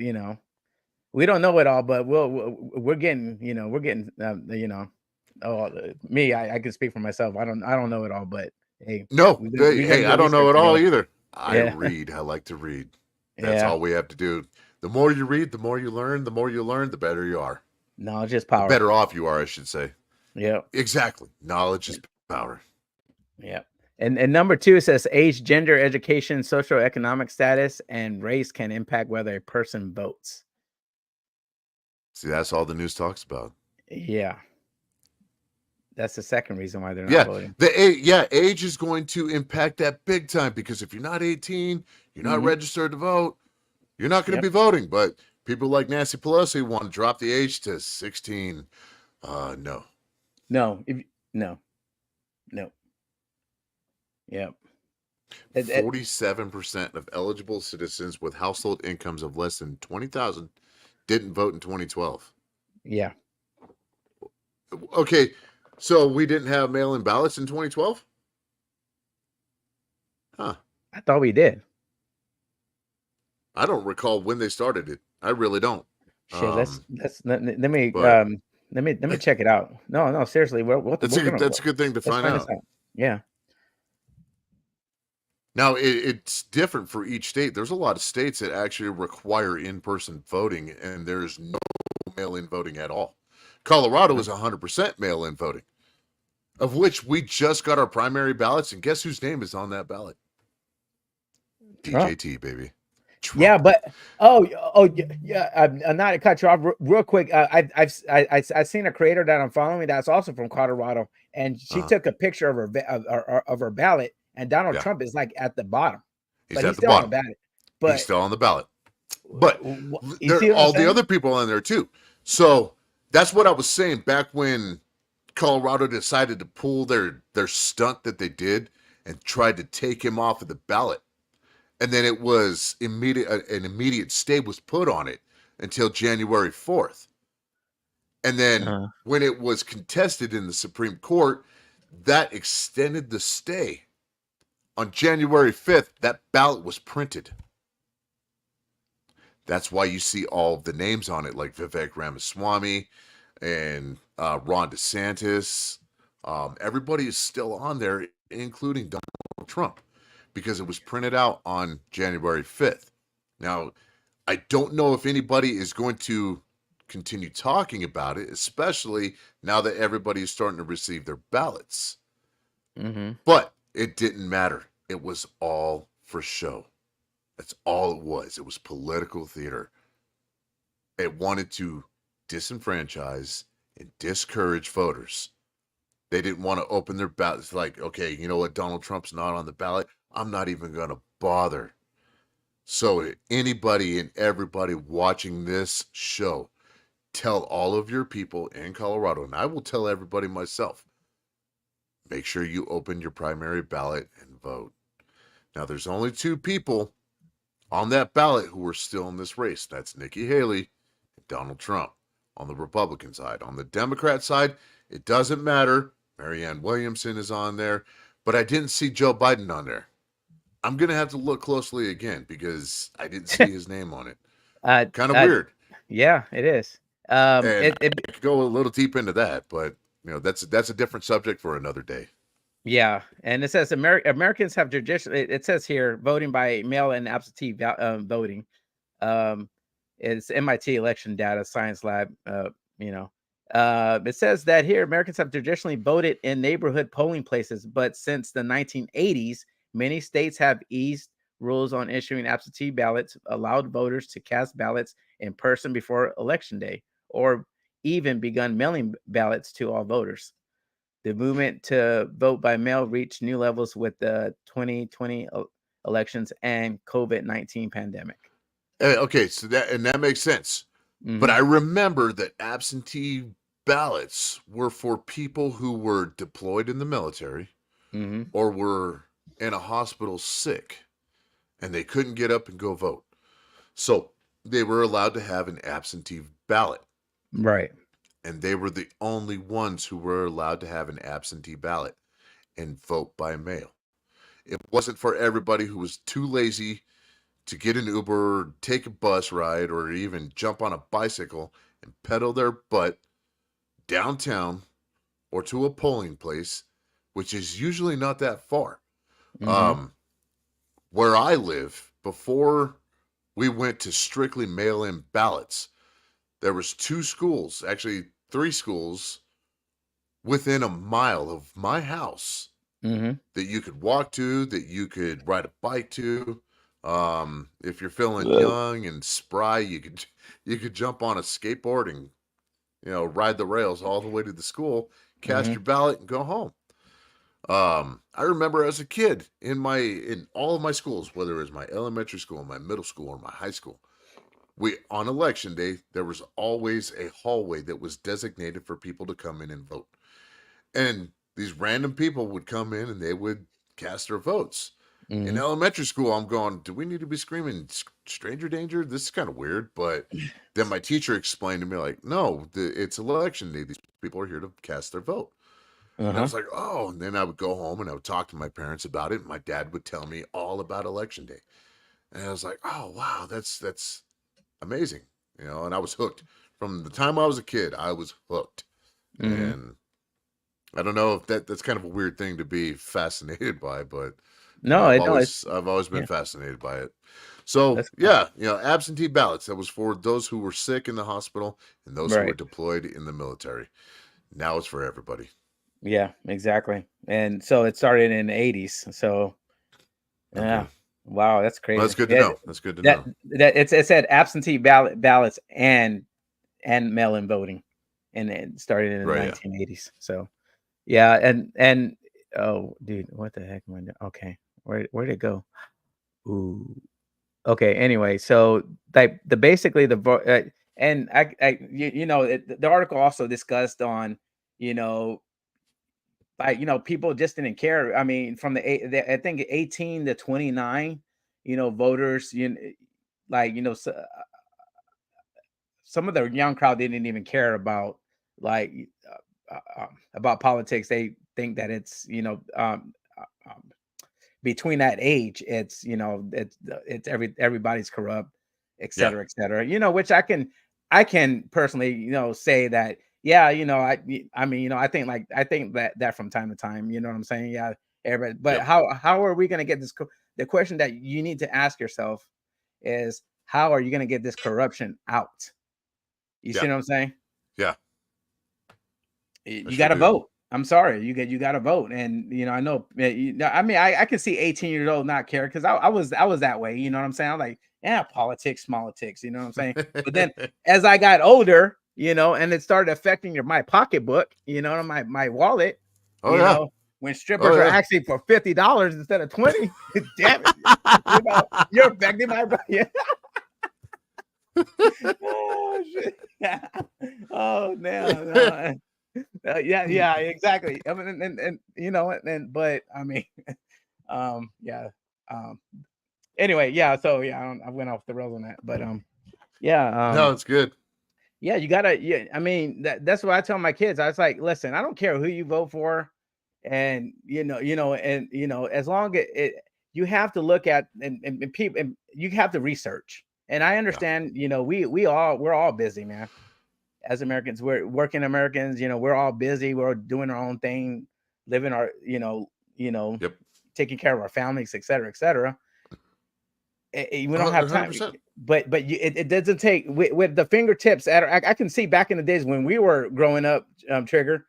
We don't know it all, but we're getting me. I can speak for myself. I don't know it all, but hey, no, hey, I don't know it all either. I read. I like to read. That's all we have to do. The more you read, the more you learn. The more you learn, the better you are. Knowledge is power. The better off you are, I should say. Yeah. Exactly. Knowledge is power. Yeah. And number 2, it says age, gender, education, socioeconomic status, and race can impact whether a person votes. See, that's all the news talks about. Yeah. That's the second reason why they're not voting. Age is going to impact that big time, because if you're not 18, you're not registered to vote, you're not going to be voting. But people like Nancy Pelosi want to drop the age to 16. No. No. Yep. 47% of eligible citizens with household incomes of less than 20,000 didn't vote in 2012. Yeah. Okay, so we didn't have mail-in ballots in 2012? Huh. I thought we did. I don't recall when they started it. I really don't. Shit, let me check it out. No, seriously, that's a good thing to find out. Yeah. Now, it's different for each state. There's a lot of states that actually require in-person voting, and there's no mail-in voting at all. Colorado is 100% mail-in voting, of which we just got our primary ballots, and guess whose name is on that ballot? Trump. DJT, baby. Trump. Yeah, but yeah. I'm not to cut you off real quick. I've seen a creator that I'm following that's also from Colorado, and she took a picture of her ballot, and Donald Trump is like at the bottom. He's still on the ballot. But he's still on the ballot. But there are all the other people on there too. So that's what I was saying back when Colorado decided to pull their stunt that they did and tried to take him off of the ballot. And then it was an immediate stay was put on it until January 4th. And then when it was contested in the Supreme Court, that extended the stay. On January 5th, that ballot was printed. That's why you see all of the names on it, like Vivek Ramaswamy and Ron DeSantis. Everybody is still on there, including Donald Trump, because it was printed out on January 5th. Now, I don't know if anybody is going to continue talking about it, especially now that everybody is starting to receive their ballots. But it didn't matter. It was all for show. That's all it was. It was political theater. It wanted to disenfranchise and discourage voters. They didn't want to open their ballots. Like, okay, you know what? Donald Trump's not on the ballot. I'm not even going to bother. So anybody and everybody watching this show, tell all of your people in Colorado, and I will tell everybody myself, make sure you open your primary ballot and vote. Now, there's only 2 people on that ballot who are still in this race. That's Nikki Haley and Donald Trump on the Republican side. On the Democrat side, it doesn't matter. Marianne Williamson is on there, but I didn't see Joe Biden on there. I'm going to have to look closely again because I didn't see his name on it. Kind of weird. Yeah, it is. And I could go a little deep into that, but that's a different subject for another day. Yeah, and it says Americans have traditionally. It says here voting by mail and absentee voting. It's MIT election data science lab. It says that here Americans have traditionally voted in neighborhood polling places, but since the 1980s, many states have eased rules on issuing absentee ballots, allowed voters to cast ballots in person before election day, or even begun mailing ballots to all voters. The movement to vote by mail reached new levels with the 2020 elections and COVID-19 pandemic. Okay, so that makes sense. Mm-hmm. But I remember that absentee ballots were for people who were deployed in the military or were in a hospital sick and they couldn't get up and go vote. So they were allowed to have an absentee ballot. Right. And they were the only ones who were allowed to have an absentee ballot and vote by mail. It wasn't for everybody who was too lazy to get an Uber, take a bus ride, or even jump on a bicycle and pedal their butt downtown or to a polling place, which is usually not that far. Where I live, before we went to strictly mail-in ballots, there was 2 schools, actually 3 schools, within a mile of my house that you could walk to, that you could ride a bike to. If you're feeling young and spry, you could jump on a skateboard and ride the rails all the way to the school, cast your ballot, and go home. I remember as a kid in all of my schools, whether it was my elementary school, my middle school, or my high school, on election day, there was always a hallway that was designated for people to come in and vote. And these random people would come in and they would cast their votes. In elementary school, I'm going, do we need to be screaming stranger danger? This is kind of weird. But then my teacher explained to me, like, no, it's election day. These people are here to cast their vote. And I was like, oh. And then I would go home and I would talk to my parents about it. And my dad would tell me all about election day. And I was like, oh, wow, that's amazing. And I was hooked. From the time I was a kid, I was hooked. And I don't know if that's kind of a weird thing to be fascinated by, but no, I've always been fascinated by it. So cool. Absentee ballots, that was for those who were sick in the hospital and those who were deployed in the military. Now it's for everybody. Yeah, exactly. And so it started in the 80s. So yeah. Wow, that's crazy. Well, that's good to know. That's good to know. That it said absentee ballots and mail-in voting, and it started in the 1980s. So yeah, and oh, dude, what the heck am I doing? Okay, where'd it go? Ooh, okay. Anyway, so basically the and the article also discussed on people just didn't care. I mean, from I think 18 to 29, voters, some of the young crowd didn't even care about about politics. They think that it's between that age, it's everybody's corrupt, et cetera, et cetera. Which I can personally say that. Yeah, I mean, I think that from time to time, you know what I'm saying? Yeah, everybody. But how are we going to get this? The question that you need to ask yourself is, how are you going to get this corruption out? You see what I'm saying? Yeah. You got to vote. I'm sorry, you got to vote, and I know. I mean, I can see 18 years old not care because I was that way. You know what I'm saying? I'm like, yeah, politics. You know what I'm saying? But then as I got older, and it started affecting my pocketbook, my wallet. When strippers are actually for $50 instead of $20. Damn it! You're affecting my. Oh shit! Oh no. yeah, exactly. I mean, and you know, but I mean, yeah. Um, anyway, yeah. So yeah, I went off the rails on that, but yeah, No, it's good. yeah, you gotta. Yeah, I mean, that's what I tell my kids. I was like, listen, I don't care who you vote for, and as long as you have to look at and people, and you have to research. And I Yeah. understand, we're all busy, man. As Americans, we're working Americans. We're all busy. We're doing our own thing, living our, Yep. taking care of our families, et cetera, et cetera. We don't have time. 100%. But it doesn't take with the fingertips. I can see back in the days when we were growing up, Trigger.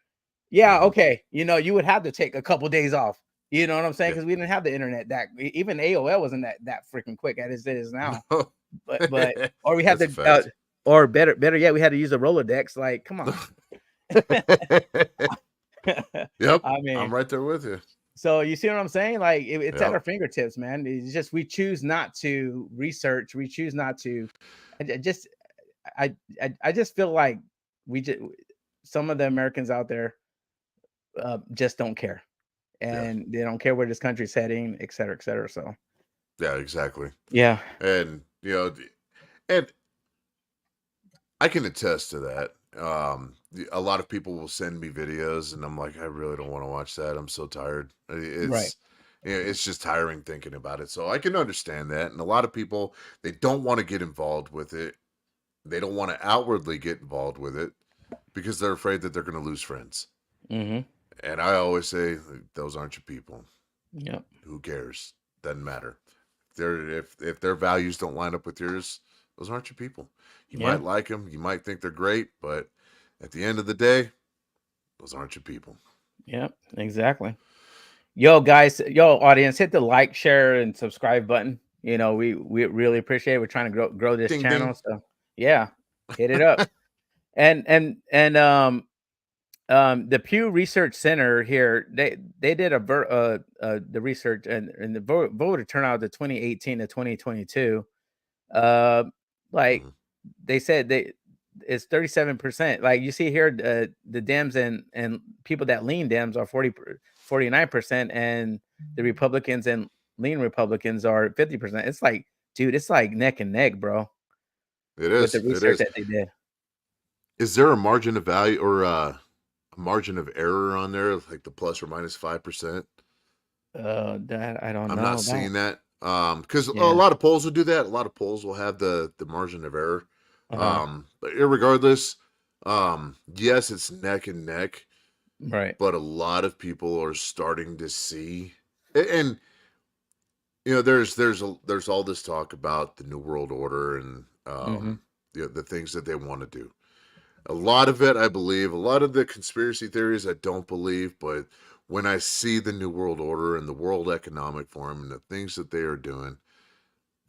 Yeah, Mhm. okay. You would have to take a couple days off. You know what I'm saying? Yeah. Because we didn't have the internet. That even AOL wasn't that freaking quick as it is now. No. But or we had That's a to, fact. or better yet, we had to use a Rolodex. Like, come on. Yep. I mean, I'm right there with you. so you see what I'm saying? Like it's at our Yep. fingertips, man. It's just we choose not to research. We choose not to. I just I just feel like we just some of the Americans out there just don't care, Yeah. and they don't care where this country's heading, et cetera, et cetera. So Yeah, exactly. yeah, And, and I can attest to that. A lot of people will send me videos, and I'm like, I really don't want to watch that. I'm so tired. right. It's just tiring thinking about it. So I can understand that. And a lot of people, they don't want to get involved with it. They don't want to outwardly get involved with it because they're afraid that they're going to lose friends. Mm-hmm. And I always say, those aren't your people. Yep. Who cares? Doesn't matter. If their values don't line up with yours, those aren't your people. You Yeah. might like them, you might think they're great, but at the end of the day, those aren't your people. Yep. Exactly. Yo, guys, audience, hit the like, share, and subscribe button. We really appreciate it. We're trying to grow this Ding channel. ding. So yeah, hit it up. And the Pew Research Center here, they did the research and the voter turnout to 2018 to 2022. Like Mhm. they said it's 37%. Like you see here, the Dems and people that lean Dems are 49%, and the Republicans and lean Republicans are 50%. It's like, dude, it's like neck and neck, bro, It with the is. It research is. that they did. Is there a margin of value or a margin of error on there, like the plus or minus 5%? That I don't I'm not know. That seeing that. Because a yeah. lot of polls will do that. A lot of polls will have the margin of error. Uh-huh. But irregardless, yes, it's neck and neck, Right. but a lot of people are starting to see, and there's all this talk about the New World Order and Mm-hmm. the things that they want to do. A lot of it, I believe. A lot of the conspiracy theories, I don't believe. But when I see the New World Order and the World Economic Forum and the things that they are doing,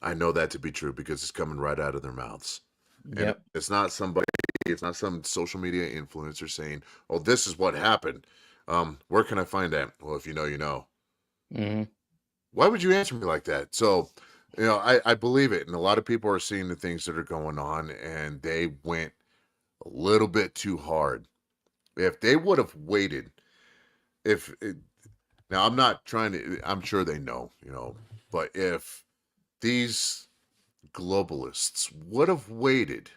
I know that to be true because it's coming right out of their mouths. And Yep. it's not some social media influencer saying, "Oh, this is what happened." Where can I find that? Well, if you know, you know. Mm-hmm. Why would you answer me like that? So, I believe it, and a lot of people are seeing the things that are going on, and they went a little bit too hard. If they would have waited, if it, now I'm not trying to, I'm sure they know, but if these globalists would have waited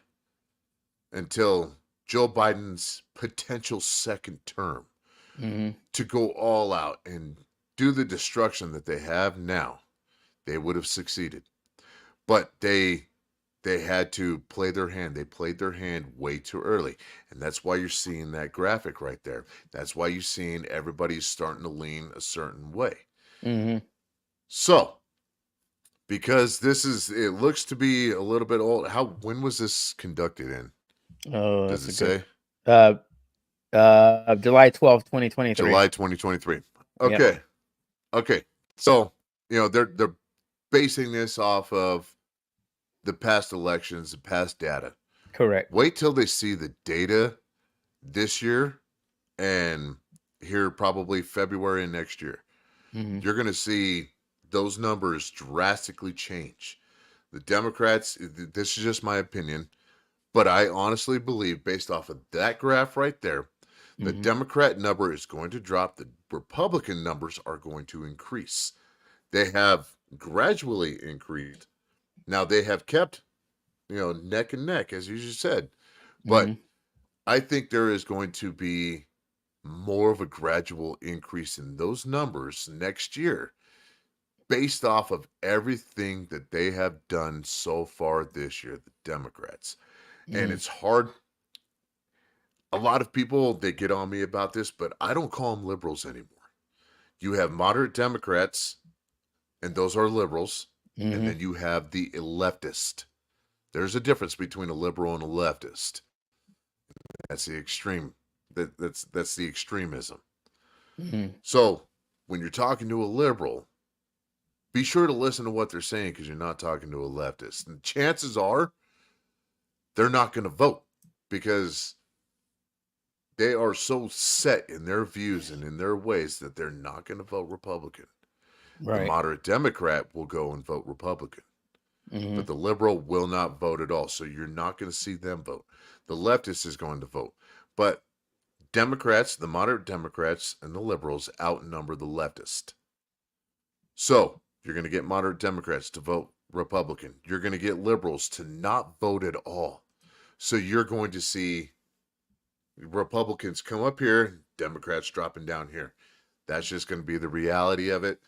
until Joe Biden's potential second term Mm-hmm. to go all out and do the destruction that they have now, they would have succeeded. But they had to play their hand. They played their hand way too early. And that's why you're seeing that graphic right there. That's why you're seeing everybody's starting to lean a certain way. Mm-hmm. So, because it looks to be a little bit old. When was this conducted in? Oh, Does that's it a good. say? Uh, July 12th, 2023. July 2023. Yep. Okay. Okay. So, they're basing this off of the past elections, the past data. Correct. Wait till they see the data this year and here probably February next year. Mm-hmm. You're going to see those numbers drastically change. The Democrats, this is just my opinion, but I honestly believe, based off of that graph right there, The Mhm. Democrat number is going to drop. The Republican numbers are going to increase. They have gradually increased. Now they have kept, neck and neck, as you just said. But Mhm. I think there is going to be more of a gradual increase in those numbers next year based off of everything that they have done so far this year, the Democrats. And Mhm. it's hard. A lot of people, they get on me about this, but I don't call them liberals anymore. You have moderate Democrats, and those are liberals. And Mhm. then you have the leftist. There's a difference between a liberal and a leftist. That's the extreme. That's the extremism. Mhm. So when you're talking to a liberal, be sure to listen to what they're saying because you're not talking to a leftist. And chances are they're not going to vote because they are so set in their views and in their ways that they're not going to vote Republican. The Right. moderate Democrat will go and vote Republican, but Mhm. the liberal will not vote at all. So you're not going to see them vote. The leftist is going to vote. But Democrats, the moderate Democrats, and the liberals outnumber the leftist. So you're going to get moderate Democrats to vote Republican. You're going to get liberals to not vote at all. So you're going to see Republicans come up here, Democrats dropping down here. That's just going to be the reality of it.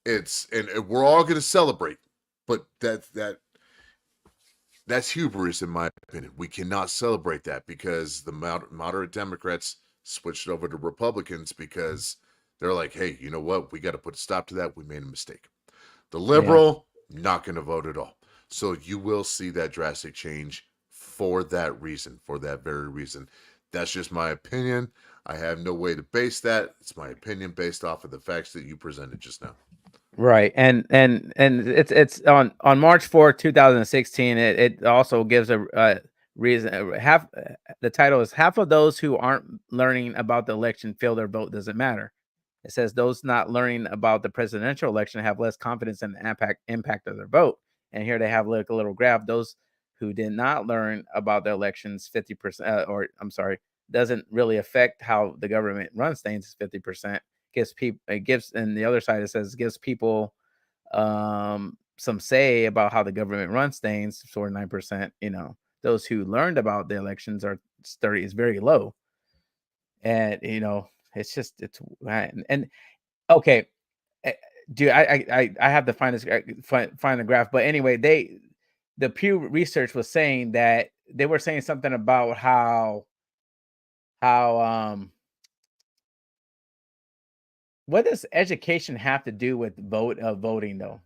And we're all going to celebrate, but that's hubris in my opinion. We cannot celebrate that because the moderate Democrats switched over to Republicans because they're like, hey, you know what? We got to put a stop to that. We made a mistake. The Yeah. liberal, not going to vote at all. So you will see that drastic change for that reason, for that very reason. That's just my opinion. I have no way to base that. It's my opinion based off of the facts that you presented just now. Right. And it's on March 4th, 2016. It also gives a reason. Half the title is half of those who aren't learning about the election feel their vote doesn't matter. It says those not learning about the presidential election have less confidence in the impact of their vote. And here they have like a little graph. Those who did not learn about the elections, 50%, or I'm sorry, doesn't really affect how the government runs things. 50% gives people. It gives, and the other side it says gives people some say about how the government runs things. 49%. Those who learned about the elections are 30 is very low, and it's just it's and okay, eh, dude, I have to find this find the graph, but anyway, the Pew Research was saying that they were saying something about how what does education have to do with voting though?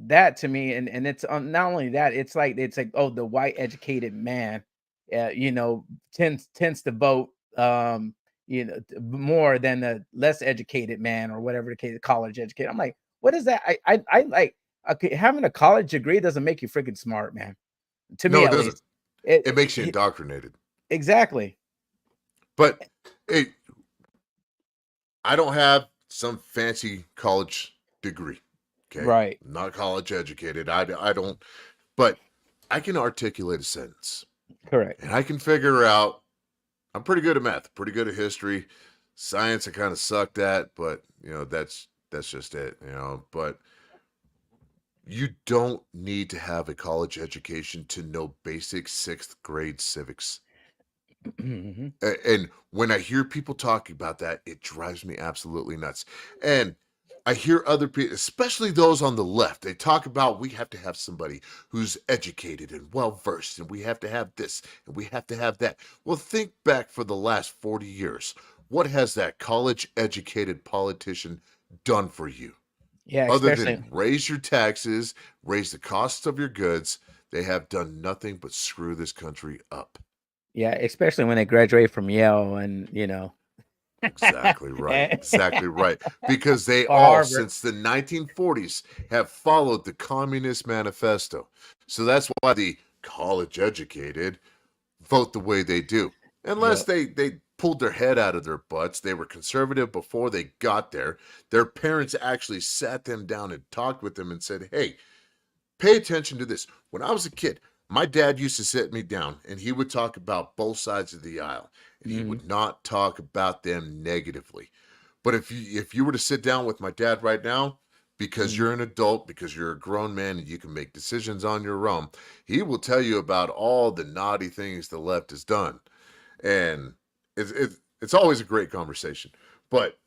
That to me, and it's not only that, it's like oh, the white educated man, tends to vote, more than the less educated man or whatever the case, college educated. I'm like, what is that? I like, okay, having a college degree doesn't make you freaking smart, man. To No, me, it at doesn't. least. It, It makes you it- indoctrinated. exactly. But it, I don't have some fancy college degree. Okay. Right. I'm not college educated. I don't, but I can articulate a sentence Correct. and I can figure out, I'm pretty good at math, pretty good at history. Science, I kind of sucked at, but that's just it, but you don't need to have a college education to know basic sixth grade civics. Mhm. And when I hear people talking about that, it drives me absolutely nuts. And I hear other people, especially those on the left, they talk about we have to have somebody who's educated and well versed, and we have to have this, and we have to have that. Well, think back for the last 40 years. What has that college educated politician done for you? Yeah, Other especially. than raise your taxes, raise the costs of your goods, they have done nothing but screw this country up. Yeah, especially when they graduate from Yale and, Exactly right. Exactly right. Because they or all, Harvard. since the 1940s, have followed the Communist Manifesto. So that's why the college educated vote the way they do. Unless Yep. they pulled their head out of their butts, they were conservative before they got there. Their parents actually sat them down and talked with them and said, hey, pay attention to this. When I was a kid, My dad used to sit me down and he would talk about both sides of the aisle, and he Mhm. would not talk about them negatively. But if you were to sit down with my dad right now, because Mhm. you're an adult, because you're a grown man and you can make decisions on your own, he will tell you about all the naughty things the left has done. And it's always a great conversation. But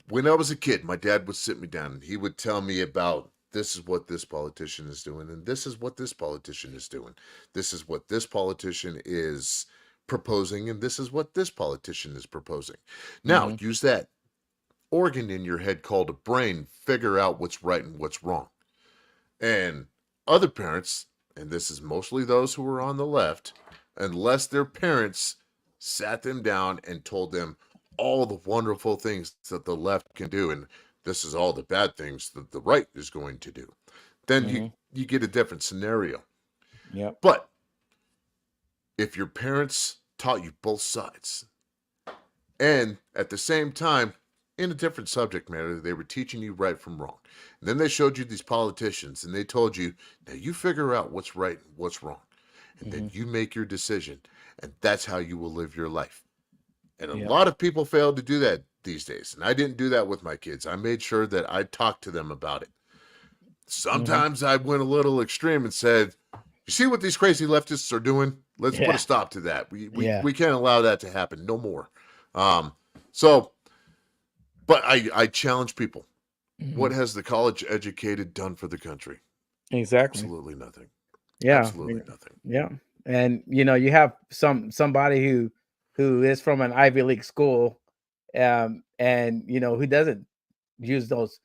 when I was a kid, my dad would sit me down and he would tell me about this is what this politician is doing, and this is what this politician is doing. This is what this politician is proposing, and this is what this politician is proposing. Now, Mhm. use that organ in your head called a brain, figure out what's right and what's wrong. And other parents, and this is mostly those who are on the left, unless their parents sat them down and told them all the wonderful things that the left can do, and this is all the bad things that the right is going to do, then you Mhm. you get a different scenario. Yep. But if your parents taught you both sides, and at the same time, in a different subject matter, they were teaching you right from wrong. And then they showed you these politicians and they told you, now you figure out what's right and what's wrong. And then Mhm. you make your decision. And that's how you will live your life. And a Yep. lot of people fail to do that these days. And I didn't do that with my kids. I made sure that I talked to them about it. Mhm. Sometimes I went a little extreme and said, you see what these crazy leftists are doing? Let's put a Yeah. stop to that. We we, Yeah. we can't allow that to happen no more. Um, so But I challenge people. What Mhm. has the college educated done for the country? Exactly. Absolutely nothing. Yeah. Absolutely nothing. Yeah. And you have somebody who is from an Ivy League school, and who doesn't use those,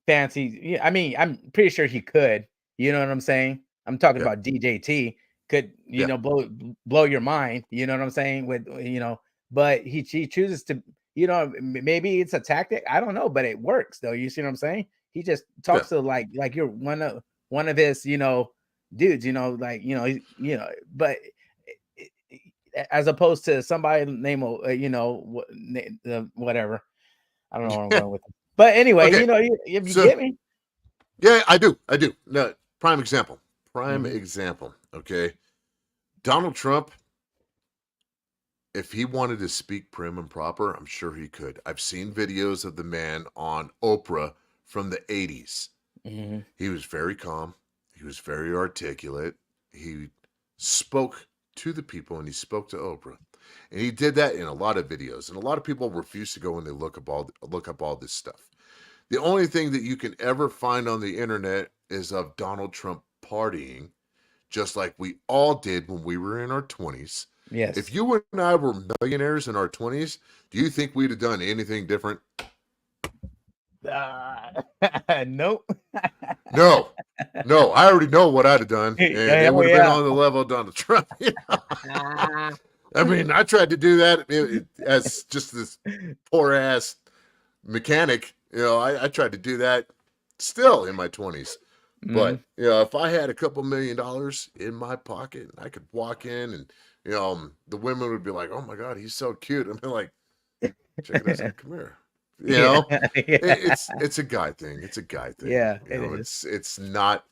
fancy. Yeah, I mean, I'm pretty sure he could. You know what I'm saying? I'm talking Yeah. about DJT could, Yeah. blow your mind. You know what I'm saying? But he chooses to. Maybe it's a tactic. I don't know, but it works though. You see what I'm saying? He just Yeah. talks to like you're one of his, dudes. But as opposed to somebody named, whatever. I don't know where I'm Yeah. going with it. But anyway, Okay. if you So get me. yeah, I do. I do. No, prime example. Prime Mhm. example. Okay. Donald Trump, if he wanted to speak prim and proper, I'm sure he could. I've seen videos of the man on Oprah from the 80s. Mhm. He was very calm. He was very articulate. He spoke to the people and he spoke to Oprah. And he did that in a lot of videos. And a lot of people refuse to go and they look up all this stuff. The only thing that you can ever find on the internet is of Donald Trump partying, just like we all did when we were in our 20s. If Yes. you and I were millionaires in our 20s, do you think we'd have done anything different? Ah, nope. No. No, I already know what I'd have done, and it Oh, would have been yeah. on the level of Donald Trump. I mean, I tried to do that as just this poor ass mechanic. I tried to do that still in my 20s. But, Mhm. if I had a couple $1,000,000 in my pocket, I could walk in and, the women would be like, oh my God, he's so cute. I'm like, check this out. Come here. You Yeah, know, yeah. it's a guy thing. It's a guy thing. Yeah, it is. It's not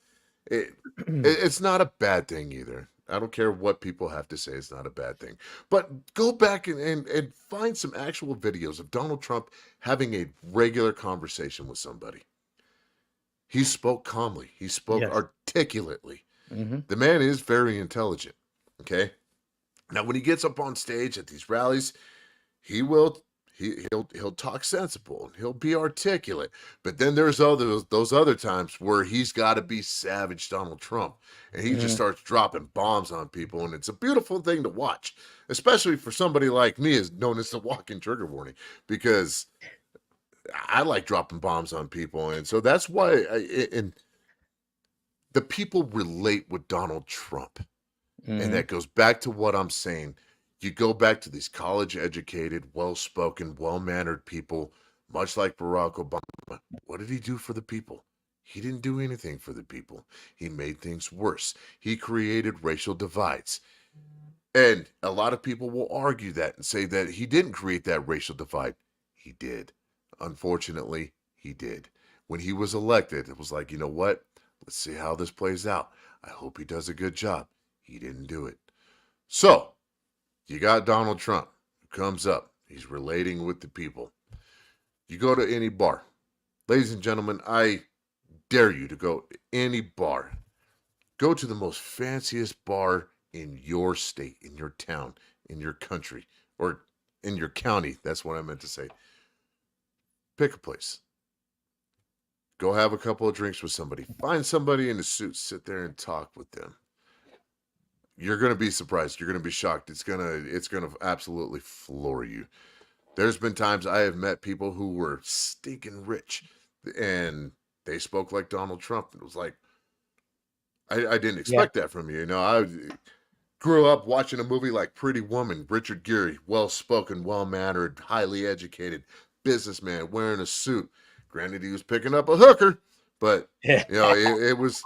it, it's not a bad thing either. I don't care what people have to say. It's not a bad thing. But go back and find some actual videos of Donald Trump having a regular conversation with somebody. He spoke calmly. He spoke Yes. articulately. Mhm. The man is very intelligent. Okay. Now, when he gets up on stage at these rallies, he will he'll talk sensible and he'll be articulate. But then there's those other times where he's got to be savage Donald Trump and he just Mhm. starts dropping bombs on people, and it's a beautiful thing to watch, especially for somebody like me, is known as the walking trigger warning, because I like dropping bombs on people. And so that's why and the people relate with Donald Trump. And Mhm. that goes back to what I'm saying. You go back to these college educated, well spoken, well mannered people, much like Barack Obama. What did he do for the people? He didn't do anything for the people. He made things worse. He created racial divides. And a lot of people will argue that and say that he didn't create that racial divide. He did. Unfortunately, he did. When he was elected, it was like, you know what? Let's see how this plays out. I hope he does a good job. He didn't do it. So, you got Donald Trump who comes up. He's relating with the people. You go to any bar. Ladies and gentlemen, I dare you to go to any bar. Go to the most fanciest bar in your state, in your town, in your country, or in your county. That's what I meant to say. Pick a place. Go have a couple of drinks with somebody. Find somebody in a suit. Sit there and talk with them. You're gonna be surprised. You're gonna be shocked. It's gonna absolutely floor you. There's been times I have met people who were stinking rich, and they spoke like Donald Trump. It was like I didn't Yeah. expect that from you. You know, I grew up watching a movie like Pretty Woman. Richard Gere, well spoken, well mannered, highly educated businessman wearing a suit. Granted, he was picking up a hooker, but Yeah. you know, it was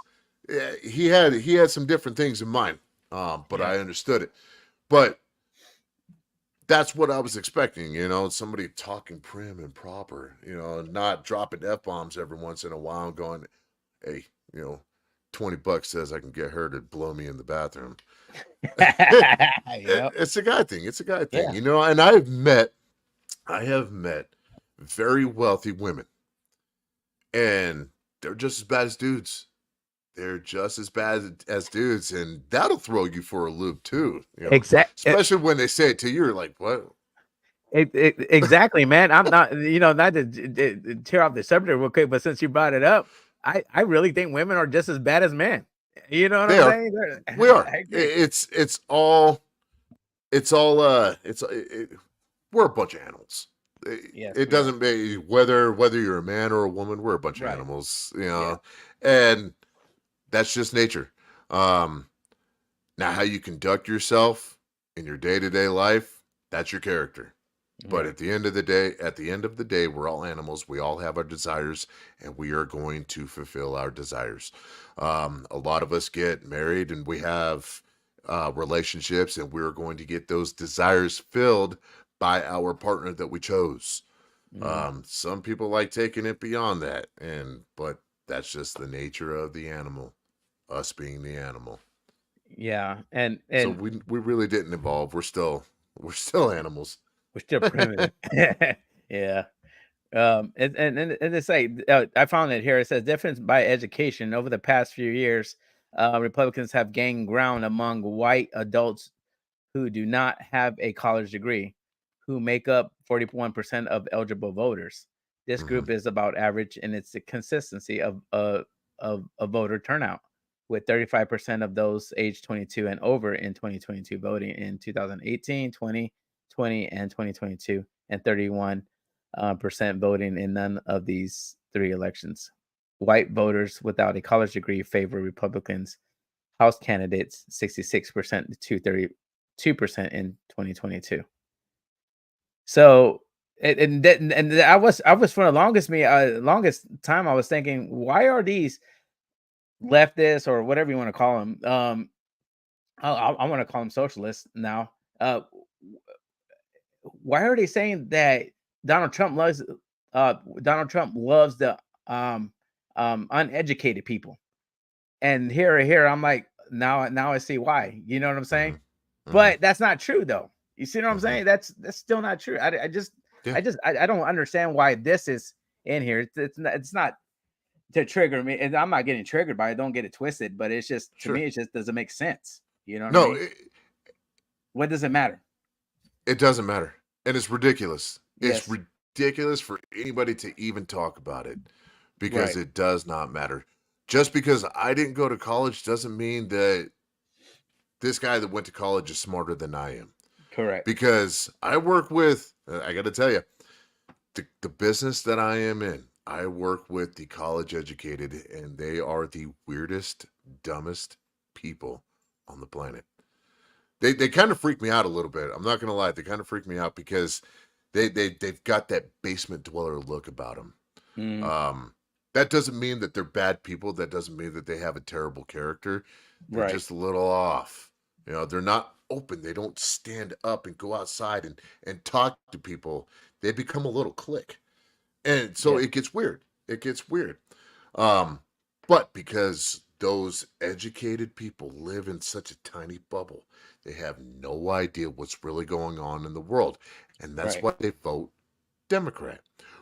he had some different things in mind. But Yeah. I understood it. But that's what I was expecting, you know, somebody talking prim and proper, you know, not dropping F bombs every once in a while and going, hey, you know, $20 says I can get her to blow me in the bathroom. Yep. It's a guy thing. It's a guy thing, Yeah. you know, and I have met very wealthy women, and they're just as bad as dudes. They're just as bad as dudes, and that'll throw you for a loop too, you know, Exactly. especially when they say it to you, you're like, what? Exactly, man. I'm not, not to tear off the subject real quick, but since you brought it up, I really think women are just as bad as men. You know what They I'm are. saying? We are. I agree. It's all we're a bunch of animals. Yes, It we are. doesn't matter whether you're a man or a woman, we're a bunch of Right. animals, Yeah. and that's just nature. Um, Now how you conduct yourself in your day-to-day life, that's your character. But Right. at the end of the day, we're all animals. We all have our desires, and we are going to fulfill our desires. A lot of us get married, and we have relationships, and we're going to get those desires filled by our partner that we chose. Mhm. Some people like taking it beyond that, but that's just the nature of the animal, us being the animal. Yeah. And So and we really didn't evolve. We're still animals. we're still primitive. Yeah. And it's like I found it here. It says difference by education over the past few years. Republicans have gained ground among white adults who do not have a college degree, who make up 41% of eligible voters. This Hmm. group is about average in its consistency of voter turnout, with 35% of those aged 22 and over in 2022 voting in 2018, 2020, and 2022, and 31 percent voting in none of these three elections. White voters without a college degree favor Republicans House candidates 66% to 32% in 2022. So and I was for the longest time I was thinking, why are these leftists or whatever you want to call them? I want to call them socialists now. Why are they saying that Donald Trump loves Donald Trump loves the um uneducated people? And here I'm like, now I see why. You know what I'm saying? Hmm. Hmm. But that's not true though. You see what I'm Hmm. saying? That's still not true. I just Yeah, I don't understand why this is in here. It's not to trigger me, and I'm not getting triggered by it. Don't get it twisted, but it's just to sure. me, it just doesn't make sense. You know what I No, mean? What does it matter? it doesn't matter, and it's ridiculous. It's Yes, ridiculous for anybody to even talk about it because right, it does not matter. Just because I didn't go to college doesn't mean that this guy that went to college is smarter than I am. correct. Because I work with, I got to tell you, the business that I am in, I work with the college educated, and they are the weirdest, dumbest people on the planet. They kind of freak me out a little bit. I'm not gonna lie, they kind of freak me out because they've got that basement dweller look about them. Mm, Um, that doesn't mean that they're bad people. That doesn't mean that they have a terrible character. They're right. just a little off. You know, they're not open. They don't stand up and go outside and talk to people. They become a little clique, and so Yeah. it gets weird. It gets weird. Um, But because those educated people live in such a tiny bubble, they have no idea what's really going on in the world. And that's Right. why they vote Democrat.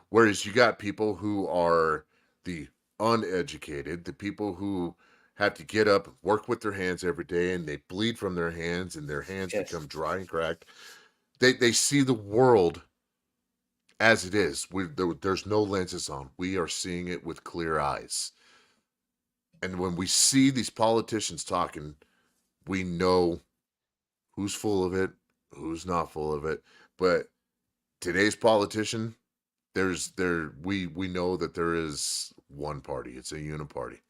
Whereas you got people who are the uneducated, the people who have to get up, work with their hands every day, and they bleed from their hands, and their hands Yes. become dry and cracked. They see the world as it is. There's no lenses on. We are seeing it with clear eyes. And when we see these politicians talking, we know who's full of it, who's not full of it. But today's politician, we know that there is one party. It's a uniparty.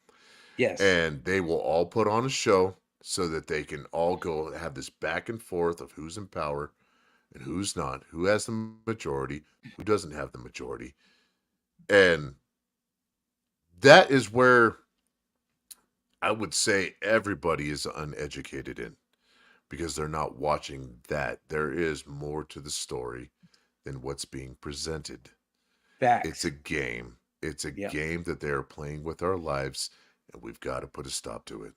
Yes. And they will all put on a show so that they can all go have this back and forth of who's in power and who's not, who has the majority, who doesn't have the majority. And that is where I would say everybody is uneducated in, because they're not watching that. There is more to the story than what's being presented. It's a Facts. game. It's a Yep. game that they're playing with our lives, and we've got to put a stop to it.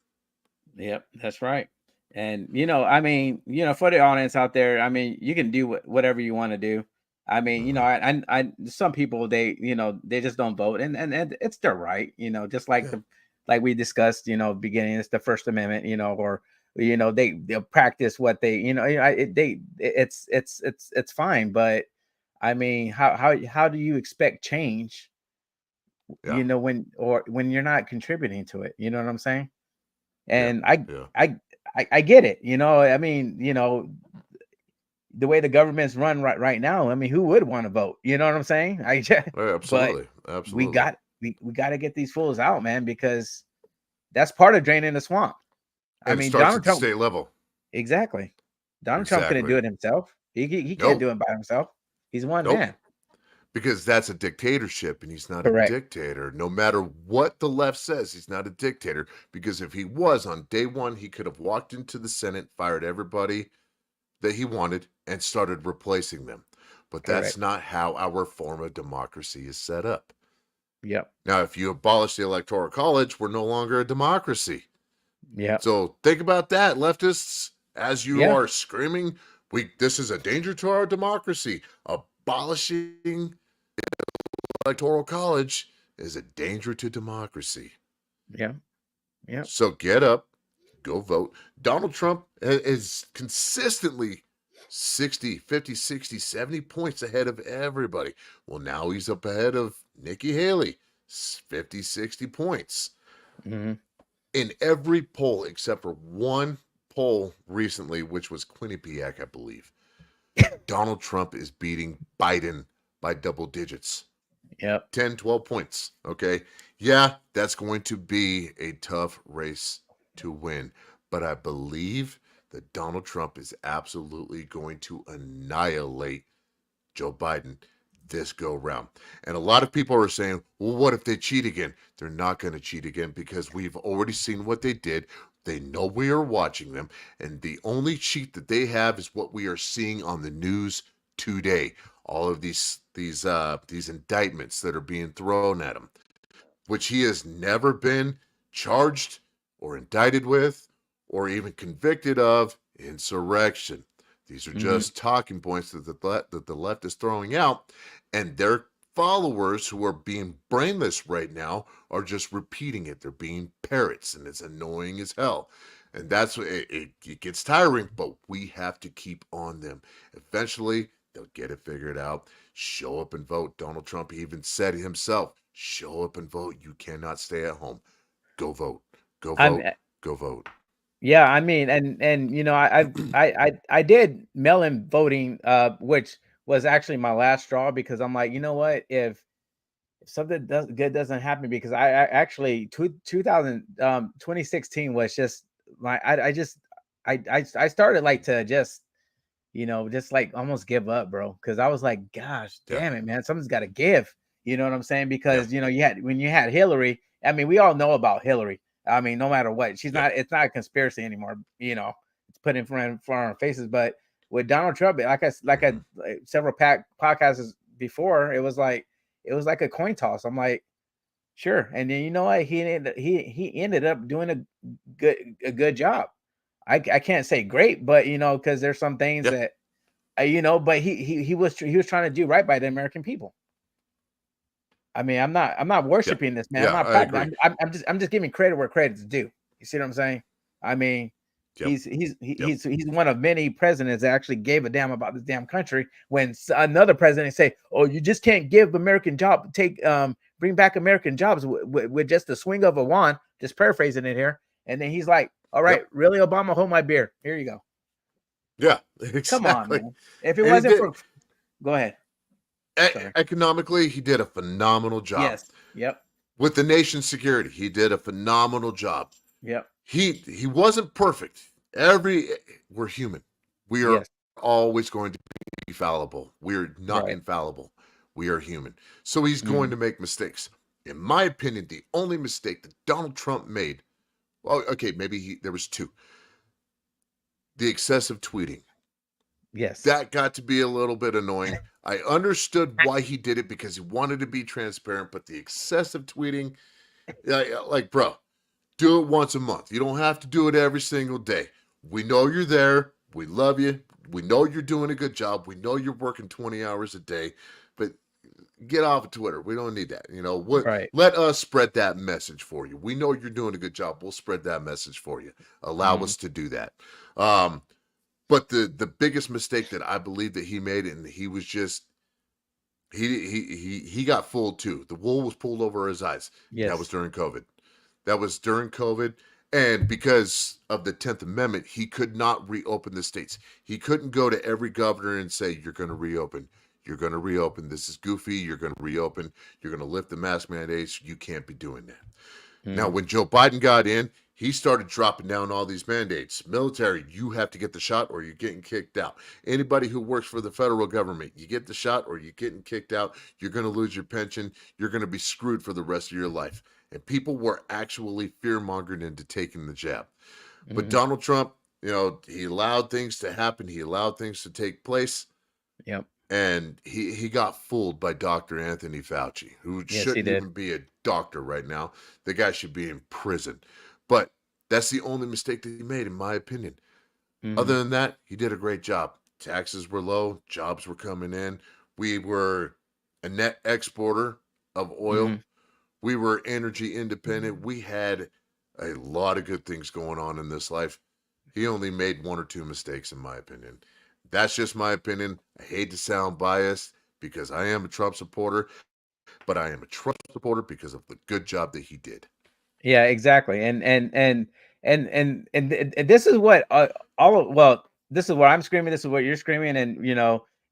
Yep. That's right. And I mean, for the audience out there, I mean, you can do whatever you want to do. I mean, Hmm. some people they just don't vote, and it's their right. Just like Yeah. like we discussed, beginning, it's the First Amendment, or they'll practice what they, it's fine. But I mean, how do you expect change? Yeah. When you're not contributing to it, you know what I'm saying? Yeah. And I Yeah. I I get it. I mean, the way the government's run right now, I mean, who would want to vote? You know what I'm saying? Oh, But absolutely. we Absolutely. got we got to get these fools out, man, because that's part of draining the swamp. I And it mean, starts Donald at the Trump, state level. exactly. Donald Trump couldn't Exactly. do it himself. He can't Nope. do it by himself. He's one Nope. man. Because that's a dictatorship, and he's not a Correct. dictator. No matter what the left says, he's not a dictator. Because if he was, on day one, he could have walked into the Senate, fired everybody that he wanted, and started replacing them. But that's Correct. not how our form of democracy is set up. Yep. Now, if you abolish the Electoral College, we're no longer a democracy. Yep. So think about that, leftists, as you Yeah. are screaming, this is a danger to our democracy. Abolishing Electoral College is a danger to democracy. Yeah. Yep. So get up, go vote. Donald Trump is consistently 60, 50, 60, 70 points ahead of everybody. Well, now he's up ahead of Nikki Haley, 50, 60 points. Hmm. In every poll except for one poll recently, which was Quinnipiac, I believe, Donald Trump is beating Biden by double digits. Yep. 10, 12 points. Okay. Yeah, that's going to be a tough race to win. But I believe that Donald Trump is absolutely going to annihilate Joe Biden this go round. And a lot of people are saying, well, what if they cheat again? They're not going to cheat again because we've already seen what they did. They know we are watching them. And the only cheat that they have is what we are seeing on the news today. All of these indictments that are being thrown at him, which he has never been charged or indicted with or even convicted of insurrection. These are Hmm. just talking points that the left is throwing out, and their followers who are being brainless right now are just repeating it. They're being parrots, and it's annoying as hell. And that's what it gets tiring, but we have to keep on them. Eventually, they'll get it figured out. Show up and vote. Donald Trump even said it himself. Show up and vote. You cannot stay at home. Go vote. Go I'm vote. Go vote. Yeah, I mean, and I did mail-in voting, which was actually my last straw, because I'm like, you know what, if something good doesn't happen, because I actually 2016 was just my I just I started like to just just like almost give up, bro, because I was like, gosh Yeah. damn it, man, something's got to give. You know what I'm saying? Yeah. Because when you had Hillary, I mean, we all know about Hillary. I mean, no matter what, Yeah. it's not a conspiracy anymore. It's put in front of our faces. But with Donald Trump, Mhm. several podcasts before, it was like a coin toss. I'm like, Sure. And then you know what? He ended up doing a good job. I can't say great, but because there's some things Yeah, that but he was trying to do right by the American people. I mean, I'm not yeah, worshiping this man. I'm yeah. not I patting. agree. I'm just giving credit where credit's due. You see what I'm saying? I mean, Yep, yep. he's one of many presidents that actually gave a damn about this damn country. When another president say, "Oh, you just can't give American job, bring back American jobs with just the swing of a wand," just paraphrasing it here, and then he's like, "All right, Yep. really, Obama, hold my beer. Here you go." Yeah, Come on, exactly. man. If it And he wasn't did for, go ahead. Sorry. economically, he did a phenomenal job. Yes. Yep. With the nation's security, he did a phenomenal job. Yep. He wasn't perfect. We're human. We are Yes. always going to be fallible. We're not Right. infallible. We are human. So he's going Mhm. to make mistakes. In my opinion, the only mistake that Donald Trump made, well, okay, maybe there was two. The excessive tweeting. Yes. That got to be a little bit annoying. I understood why he did it because he wanted to be transparent, but the excessive tweeting, like, bro, do it once a month. You don't have to do it every single day. We know you're there. We love you. We know you're doing a good job. We know you're working 20 hours a day, but get off of Twitter. We don't need that. What? Right. Let us spread that message for you. We know you're doing a good job. We'll spread that message for you. Allow Mhm. us to do that. But the biggest mistake that I believe that he made, and he was just he got fooled too. The wool was pulled over his eyes. That was Yes. during COVID. That was during COVID. And because of the 10th Amendment, he could not reopen the states. He couldn't go to every governor and say, "You're going to reopen. You're going to reopen. This is goofy. You're going to reopen. You're going to lift the mask mandates. You can't be doing that." Now, Mhm. when Joe Biden got in, he started dropping down all these mandates. Military, you have to get the shot or you're getting kicked out. Anybody who works for the federal government, you get the shot or you're getting kicked out. You're going to lose your pension. You're going to be screwed for the rest of your life. And people were actually fear mongered into taking the jab. But Mhm. Donald Trump, he allowed things to happen. He allowed things to take place. Yep. And he got fooled by Dr. Anthony Fauci, who Yes, he shouldn't did. even be a doctor right now. The guy should be in prison. But that's the only mistake that he made, in my opinion. Mhm. Other than that, he did a great job. Taxes were low, jobs were coming in. We were a net exporter of oil. Mhm. We were energy independent. We had a lot of good things going on in this life. He only made one or two mistakes, in my opinion. That's just my opinion. I hate to sound biased because I am a Trump supporter, but I am a Trump supporter because of the good job that he did. Yeah, exactly. And this is what this is what I'm screaming. This is what you're screaming, and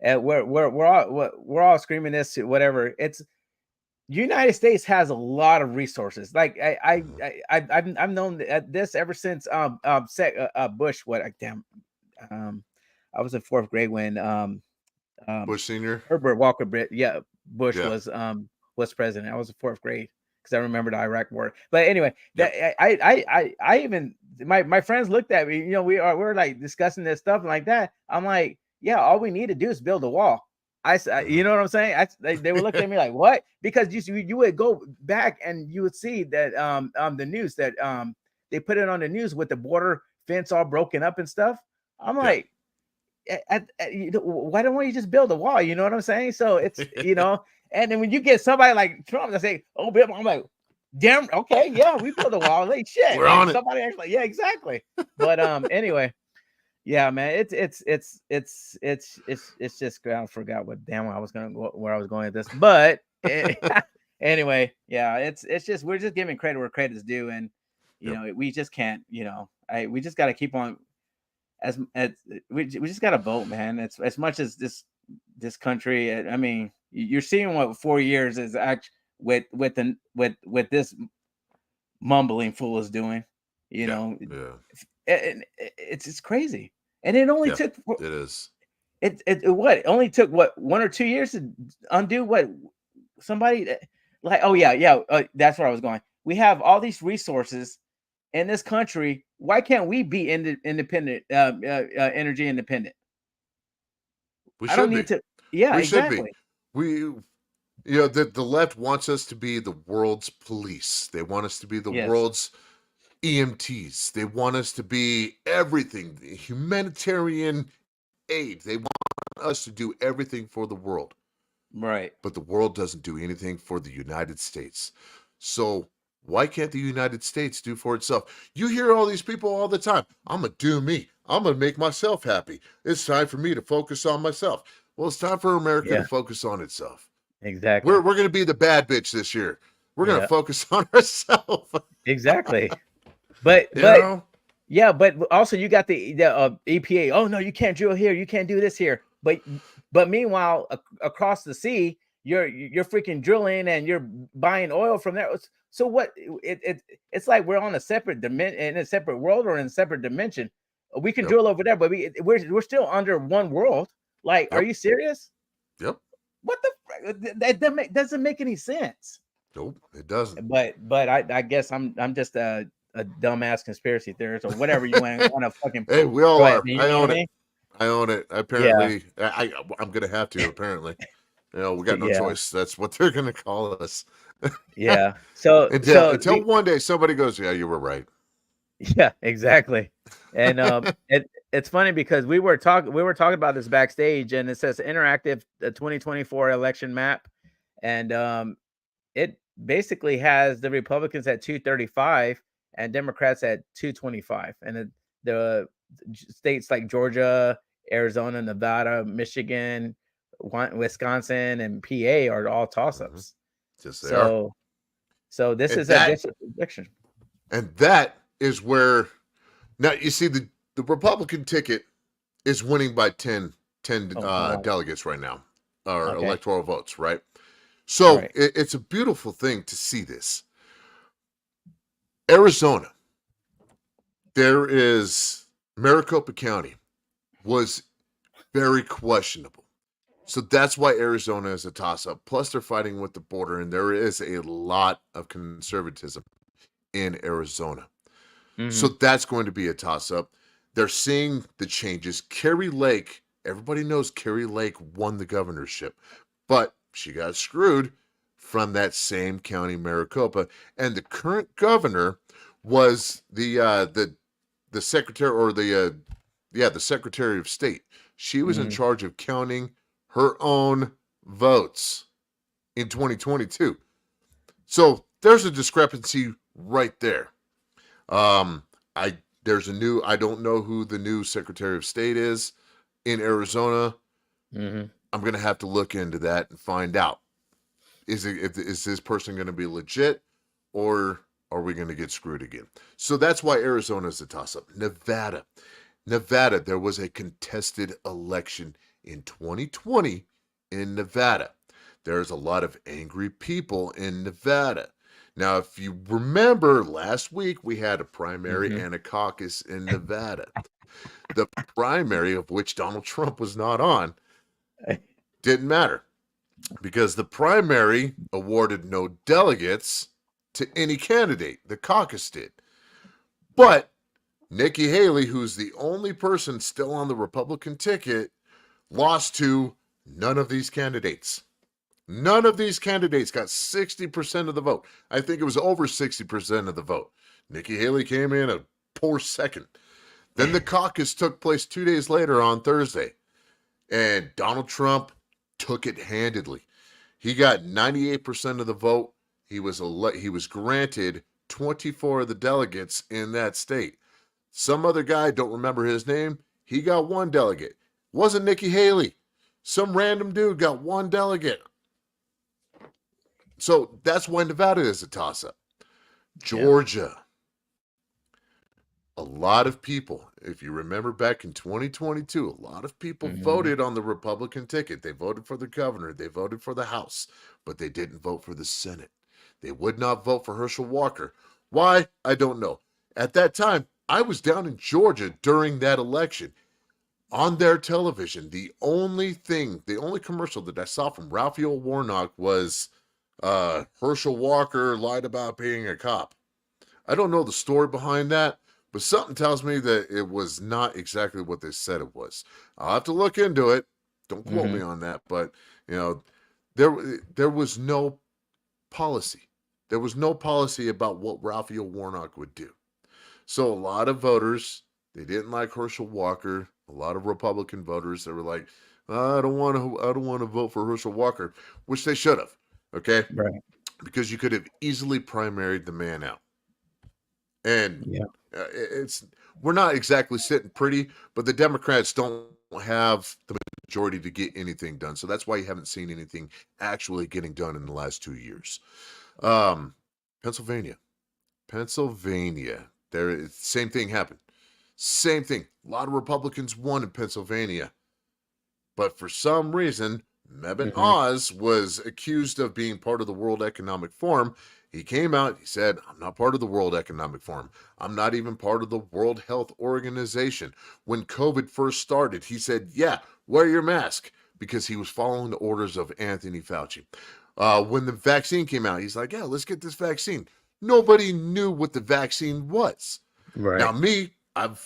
and we're all screaming this. Whatever. It's United States has a lot of resources. Like Mhm. I've known this ever since Bush. Um I was in fourth grade when um Bush Sr.? Herbert Walker Bush Yeah. was president. I was in fourth grade because I remember the Iraq War. But anyway, that Yep. I even my friends looked at me. We're like discussing this stuff and like that. I'm like, yeah, all we need to do is build a wall. You Mhm. know what I'm saying? They were looking at me like, what? Because you would go back and you would see that the news that they put it on the news with the border fence all broken up and stuff. I'm Yeah. like, why don't you just build a wall? You know what I'm saying? So and then when you get somebody like Trump that say, "Oh, Bill," I'm like, "Damn, okay, yeah, we build a wall." Like shit, We're like on it. somebody actually, yeah, exactly. But anyway, yeah, man, it's just I forgot what damn I was gonna go where I was going with this, but anyway, yeah, it's just we're just giving credit where credit's due, and Yep. we just can't, we just got to keep on as we just got to vote, man. It's as much as this country. I mean, you're seeing what 4 years is actually with this mumbling fool is doing. You Yeah. know, Yeah. it's crazy, and it only Yeah. took It is. it only took what 1 or 2 years to undo what somebody like. Oh yeah, that's where I was going. We have all these resources in this country. Why can't we be independent, energy independent? We I don't should need be. to. Yeah, We should be. exactly. We You know, the left wants us to be the world's police. They want us to be the Yes. world's EMTs. They want us to be everything, the humanitarian aid. They want us to do everything for the world. Right. But the world doesn't do anything for the United States. So why can't the United States do for itself? You hear all these people all the time. I'm going to do me. I'm going to make myself happy. It's time for me to focus on myself. Well, it's time for America Yeah. to focus on itself. Exactly. We're going to be the bad bitch this year. We're going to Yeah. focus on ourselves. Exactly. But You know? yeah, but also you got the EPA. Oh no, you can't drill here. You can't do this here. But meanwhile, across the sea, you're freaking drilling and you're buying oil from there. So what? It's like we're on a separate dimension, in a separate world, or in a separate dimension. We can Yep. drill over there, but we're still under one world. Like, are Yep. you serious? Yep. What the? That doesn't make any sense. Nope, it doesn't. But I guess I'm just a dumbass conspiracy theorist or whatever you want to fucking. Hey, we all throw are. at me, you I know own what it. mean? I own it. Apparently, I'm going to have to, apparently. You know, we got no Yeah. choice. That's what they're going to call us. Yeah. So Until one day somebody goes, yeah, you were right. yeah, exactly. And it's funny because we were talking about this backstage, and it says interactive 2024 election map, and it basically has the Republicans at 235 and Democrats at 225, and the states like Georgia, Arizona, Nevada, Michigan, Wisconsin, and PA are all toss-ups. Just they are. So this And is that- a district election. And that is where now you see the Republican ticket is winning by 10 wow. delegates right now, or Okay. electoral votes, right? So Right. it's a beautiful thing to see this. Arizona, there is Maricopa County was very questionable. So that's why Arizona is a toss-up. Plus, they're fighting with the border, and there is a lot of conservatism in Arizona. So that's going to be a toss-up. They're seeing the changes. Carrie Lake, everybody knows Carrie Lake won the governorship, but she got screwed from that same county, Maricopa. And the current governor was the secretary, or the Secretary of State. She was in charge of counting her own votes in 2022. So there's a discrepancy right there. I don't know who the new Secretary of State is in Arizona. I'm going to have to look into that and find out. Is this person going to be legit, or are we going to get screwed again? So that's why Arizona is a toss-up. Nevada, there was a contested election in 2020 in Nevada. There's a lot of angry people in Nevada. Now, if you remember, last week we had a primary and a caucus in Nevada. The primary, of which Donald Trump was not on, didn't matter, because the primary awarded no delegates to any candidate. The caucus did. But Nikki Haley, who's the only person still on the Republican ticket, lost to none of these candidates. None of these candidates got 60% of the vote. I think it was over 60% of the vote. Nikki Haley came in a poor second. Then the caucus took place 2 days later on Thursday, and Donald Trump took it handedly. He got 98% of the vote. He was granted 24 of the delegates in that state. Some other guy, don't remember his name, he got 1 delegate. Wasn't Nikki Haley. Some random dude got 1 delegate. So that's why Nevada is a toss-up. Georgia. A lot of people, if you remember back in 2022, a lot of people voted on the Republican ticket. They voted for the governor. They voted for the House, but they didn't vote for the Senate. They would not vote for Herschel Walker. Why? I don't know. At that time, I was down in Georgia during that election. On their television, the only commercial that I saw from Raphael Warnock was Herschel Walker lied about being a cop. I don't know the story behind that, but something tells me that it was not exactly what they said it was. I'll have to look into it. Don't quote me on that, but there was no policy. There was no policy about what Raphael Warnock would do. So a lot of voters, they didn't like Herschel Walker. A lot of Republican voters, they were like, I don't want to vote for Herschel Walker, which they should have. Okay, Right. because you could have easily primaried the man out. And Yeah. it's we're not exactly sitting pretty, but the Democrats don't have the majority to get anything done. So that's why you haven't seen anything actually getting done in the last 2 years. Um, Pennsylvania. Pennsylvania. Same thing happened. Same thing. A lot of Republicans won in Pennsylvania. But for some reason, Mebane Mhm. Oz was accused of being part of the World Economic Forum. He came out, he said, I'm not part of the World Economic Forum. I'm not even part of the World Health Organization. When COVID first started, he said, yeah, wear your mask, because he was following the orders of Anthony Fauci. When the vaccine came out, he's like, yeah, let's get this vaccine. Nobody knew what the vaccine was. Now, Right. me, I'm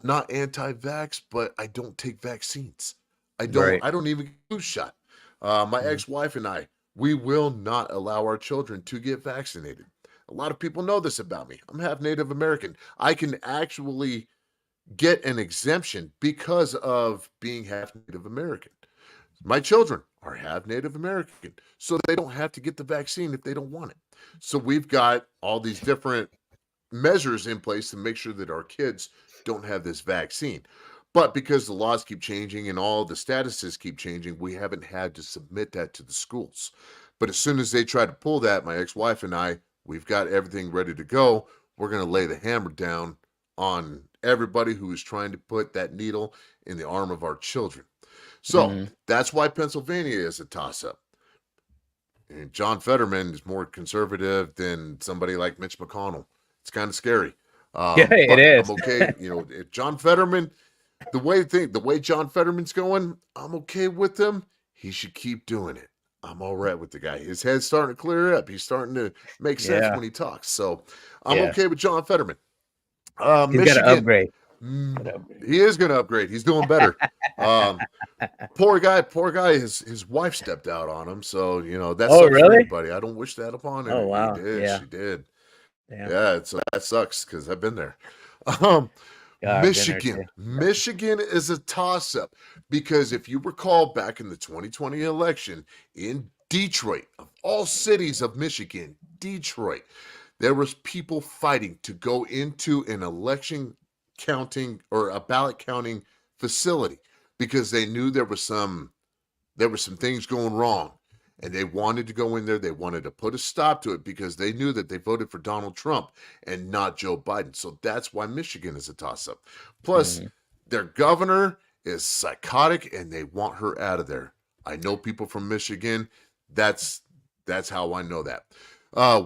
not anti-vax, but I don't take vaccines. Right. I don't even get a flu shot. My Mhm. ex-wife and I, we will not allow our children to get vaccinated. A lot of people know this about me. I'm half Native American. I can actually get an exemption because of being half Native American. My children are half Native American, so they don't have to get the vaccine if they don't want it. So we've got all these different measures in place to make sure that our kids don't have this vaccine. But because the laws keep changing and all the statuses keep changing, we haven't had to submit that to the schools. But as soon as they try to pull that, my ex-wife and I, we've got everything ready to go. We're going to lay the hammer down on everybody who is trying to put that needle in the arm of our children. So Mhm. that's why Pennsylvania is a toss-up. And John Fetterman is more conservative than somebody like Mitch McConnell. It's kind of scary. Yeah, it But I'm is. okay. If John Fetterman, the way John Fetterman's going, I'm okay with him. He should keep doing it. I'm all right with the guy. His head's starting to clear up. He's starting to make sense Yeah. when he talks. So I'm Yeah. okay with John Fetterman. He's got to Michigan, upgrade. mm, Gotta upgrade. he is going to upgrade. He's doing better. Um, poor guy, his wife stepped out on him. So, that Oh, sucks for really? anybody. I don't wish that upon Oh, any. He wow. did. Yeah. She did. Damn. Yeah. So that sucks because I've been there. Um, God, I've been there too. Michigan is a toss up because if you recall back in the 2020 election in Detroit, of all cities of Michigan, Detroit, there was people fighting to go into an election counting or a ballot counting facility because they knew there were some things going wrong and they wanted to go in there. They wanted to put a stop to it because they knew that they voted for Donald Trump and not Joe Biden. So that's why Michigan is a toss up. Plus, Mhm. their governor is psychotic and they want her out of there. I know people from Michigan. That's how I know that.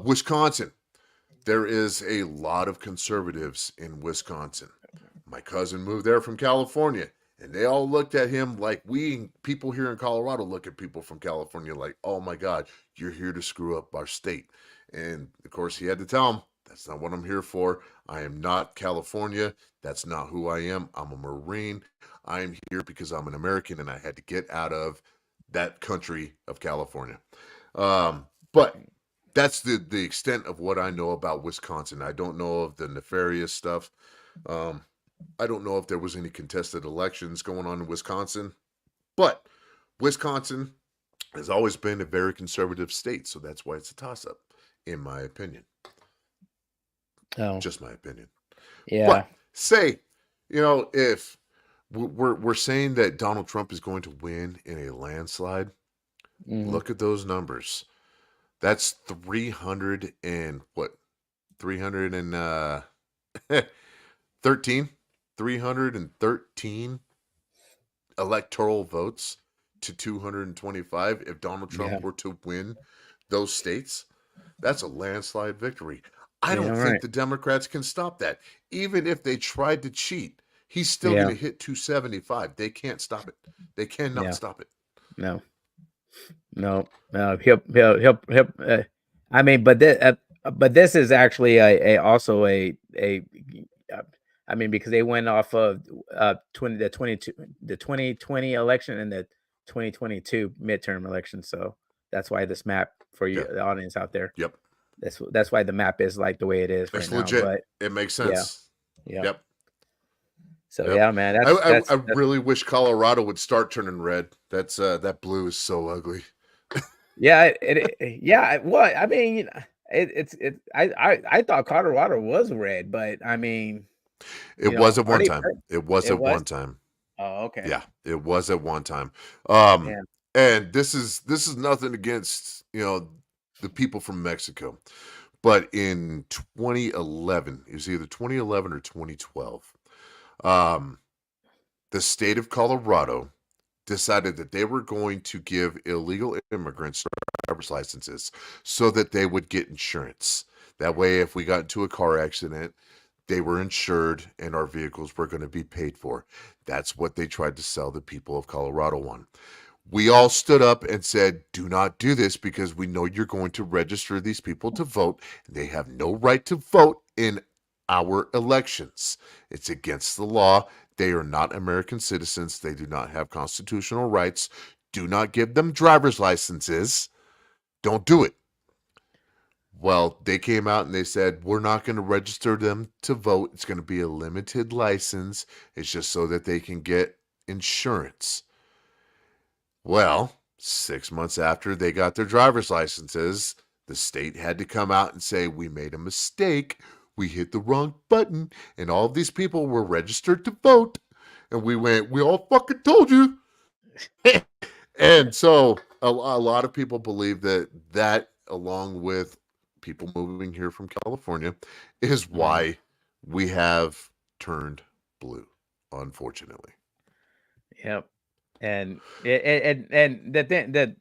Wisconsin, there is a lot of conservatives in Wisconsin. My cousin moved there from California, and they all looked at him like we people here in Colorado look at people from California like, oh my God, you're here to screw up our state. And of course, he had to tell them, that's not what I'm here for. I am not California. That's not who I am. I'm a Marine. I'm here because I'm an American and I had to get out of that country of California. But that's the extent of what I know about Wisconsin. I don't know of the nefarious stuff. Um, I don't know if there was any contested elections going on in Wisconsin, but Wisconsin has always been a very conservative state, so that's why it's a toss-up, in my opinion. Oh, Just my opinion. yeah. But say, if we're saying that Donald Trump is going to win in a landslide, Mhm. look at those numbers. That's 300 and what? 300 and 13 313 electoral votes to 225 if Donald Yeah. Trump were to win those states. That's a landslide victory. I Yeah. don't think Right. the Democrats can stop that. Even if they tried to cheat, he's still going Yeah. to hit 275. They can't stop it. They cannot Yeah. stop it. No. No. No. He'll. I mean, but this is actually a also a. uh, I mean, because they went off of 20 the 2020 election and the 2022 midterm election. So that's why this map for you, Yeah. the audience out there. Yep. That's why the map is like the way it is right It's now. legit. But It makes yeah, sense. yeah. Yep. So Yep. yeah, man, I really wish Colorado would start turning red. That's that blue is so ugly. yeah, yeah. Well, I mean, it's I thought Colorado was red, but I mean, It was at are one they? time. It was It at was. one time. Oh, okay. Yeah, it was at one time. Um, Man. and this is nothing against, the people from Mexico. But in 2011, it was either 2011 or 2012, um, the state of Colorado decided that they were going to give illegal immigrants driver's licenses so that they would get insurance. That way, if we got into a car accident, they were insured and our vehicles were going to be paid for. That's what they tried to sell the people of Colorado on. We all stood up and said, do not do this because we know you're going to register these people to vote. They have no right to vote in our elections. It's against the law. They are not American citizens. They do not have constitutional rights. Do not give them driver's licenses. Don't do it. Well, they came out and they said, we're not going to register them to vote. It's going to be a limited license. It's just so that they can get insurance. Well, 6 months after they got their driver's licenses, the state had to come out and say, we made a mistake. We hit the wrong button, and all of these people were registered to vote. And we went, we all fucking told you. And so a lot of people believe that, along with people moving here from California, is why we have turned blue, unfortunately. Yep. And the thing that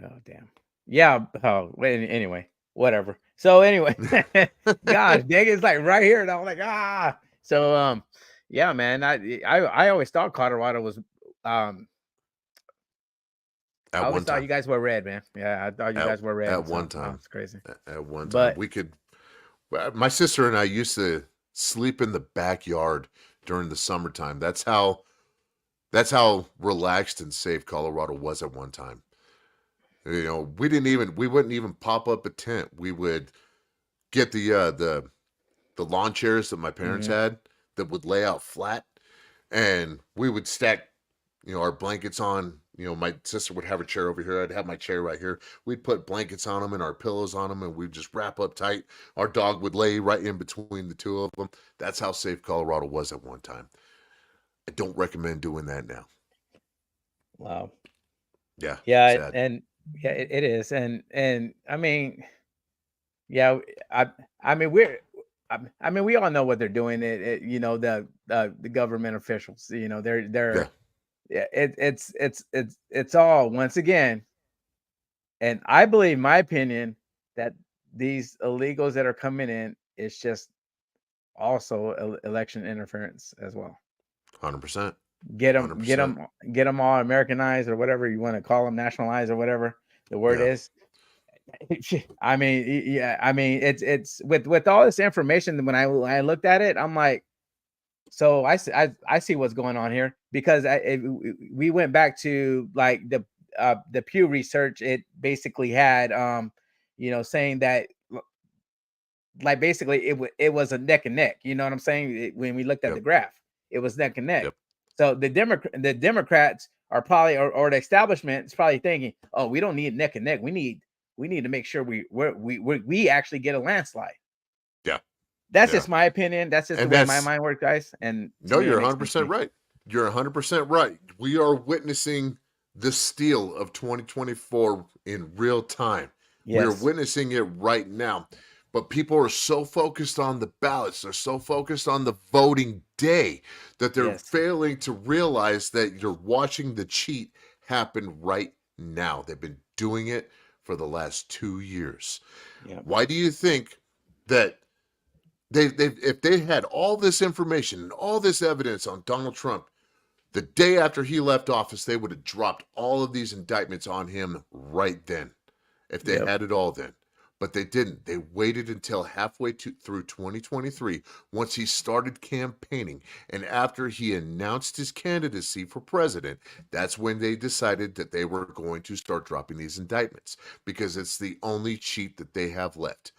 oh damn. Yeah, oh anyway, whatever. So anyway, gosh, dang, it's like right here. And I'm like, ah. So yeah, man. I always thought Colorado was I At always one thought you time. guys were red, man. Yeah, I thought you guys were red. At So, one time. it's crazy. At one time. But We could my sister and I used to sleep in the backyard during the summertime. That's how relaxed and safe Colorado was at one time. We wouldn't even pop up a tent. We would get the lawn chairs that my parents had that would lay out flat, and we would stack, our blankets on. My sister would have a chair over here. I'd have my chair right here. We'd put blankets on them and our pillows on them, and we'd just wrap up tight. Our dog would lay right in between the two of them. That's how safe Colorado was at one time. I don't recommend doing that now. wow. Yeah. Yeah, Sad. and yeah, it is. And I mean, yeah, I mean I mean we all know what they're doing. The government officials, they're Yeah. it's all once again. And I believe, my opinion, that these illegals that are coming in is just also election interference as well. 100%. Get them, 100%. get them all Americanized or whatever you want to call them, nationalized or whatever the word Yeah. is. I mean, yeah, I mean, it's with all this information. When I looked at it, I'm like, so I see what's going on here, because we went back to like the Pew Research. It basically had saying that like basically it was a neck and neck. You know what I'm saying? When we looked at the Yep. graph, it was neck and neck. Yep. So the Democrats are probably, or the establishment is probably thinking, oh, we don't need neck and neck. We need to make sure we actually get a landslide. Yeah. That's Yeah. just my opinion. That's just And the way my that's- mind works, guys. And to No, me, it you're makes sense to 100% me. right. You're 100% right. We are witnessing the steal of 2024 in real time. We're Yes. witnessing it right now. But people are so focused on the ballots, they're so focused on the voting day that they're Yes. failing to realize that you're watching the cheat happen right now. They've been doing it for the last 2 years. Yeah. Why do you think that if they had all this information and all this evidence on Donald Trump, the day after he left office, they would have dropped all of these indictments on him right then, if they Yep. had it all then. but they didn't. They waited until halfway through 2023 once he started campaigning. And after he announced his candidacy for president, that's when they decided that they were going to start dropping these indictments because it's the only cheat that they have left.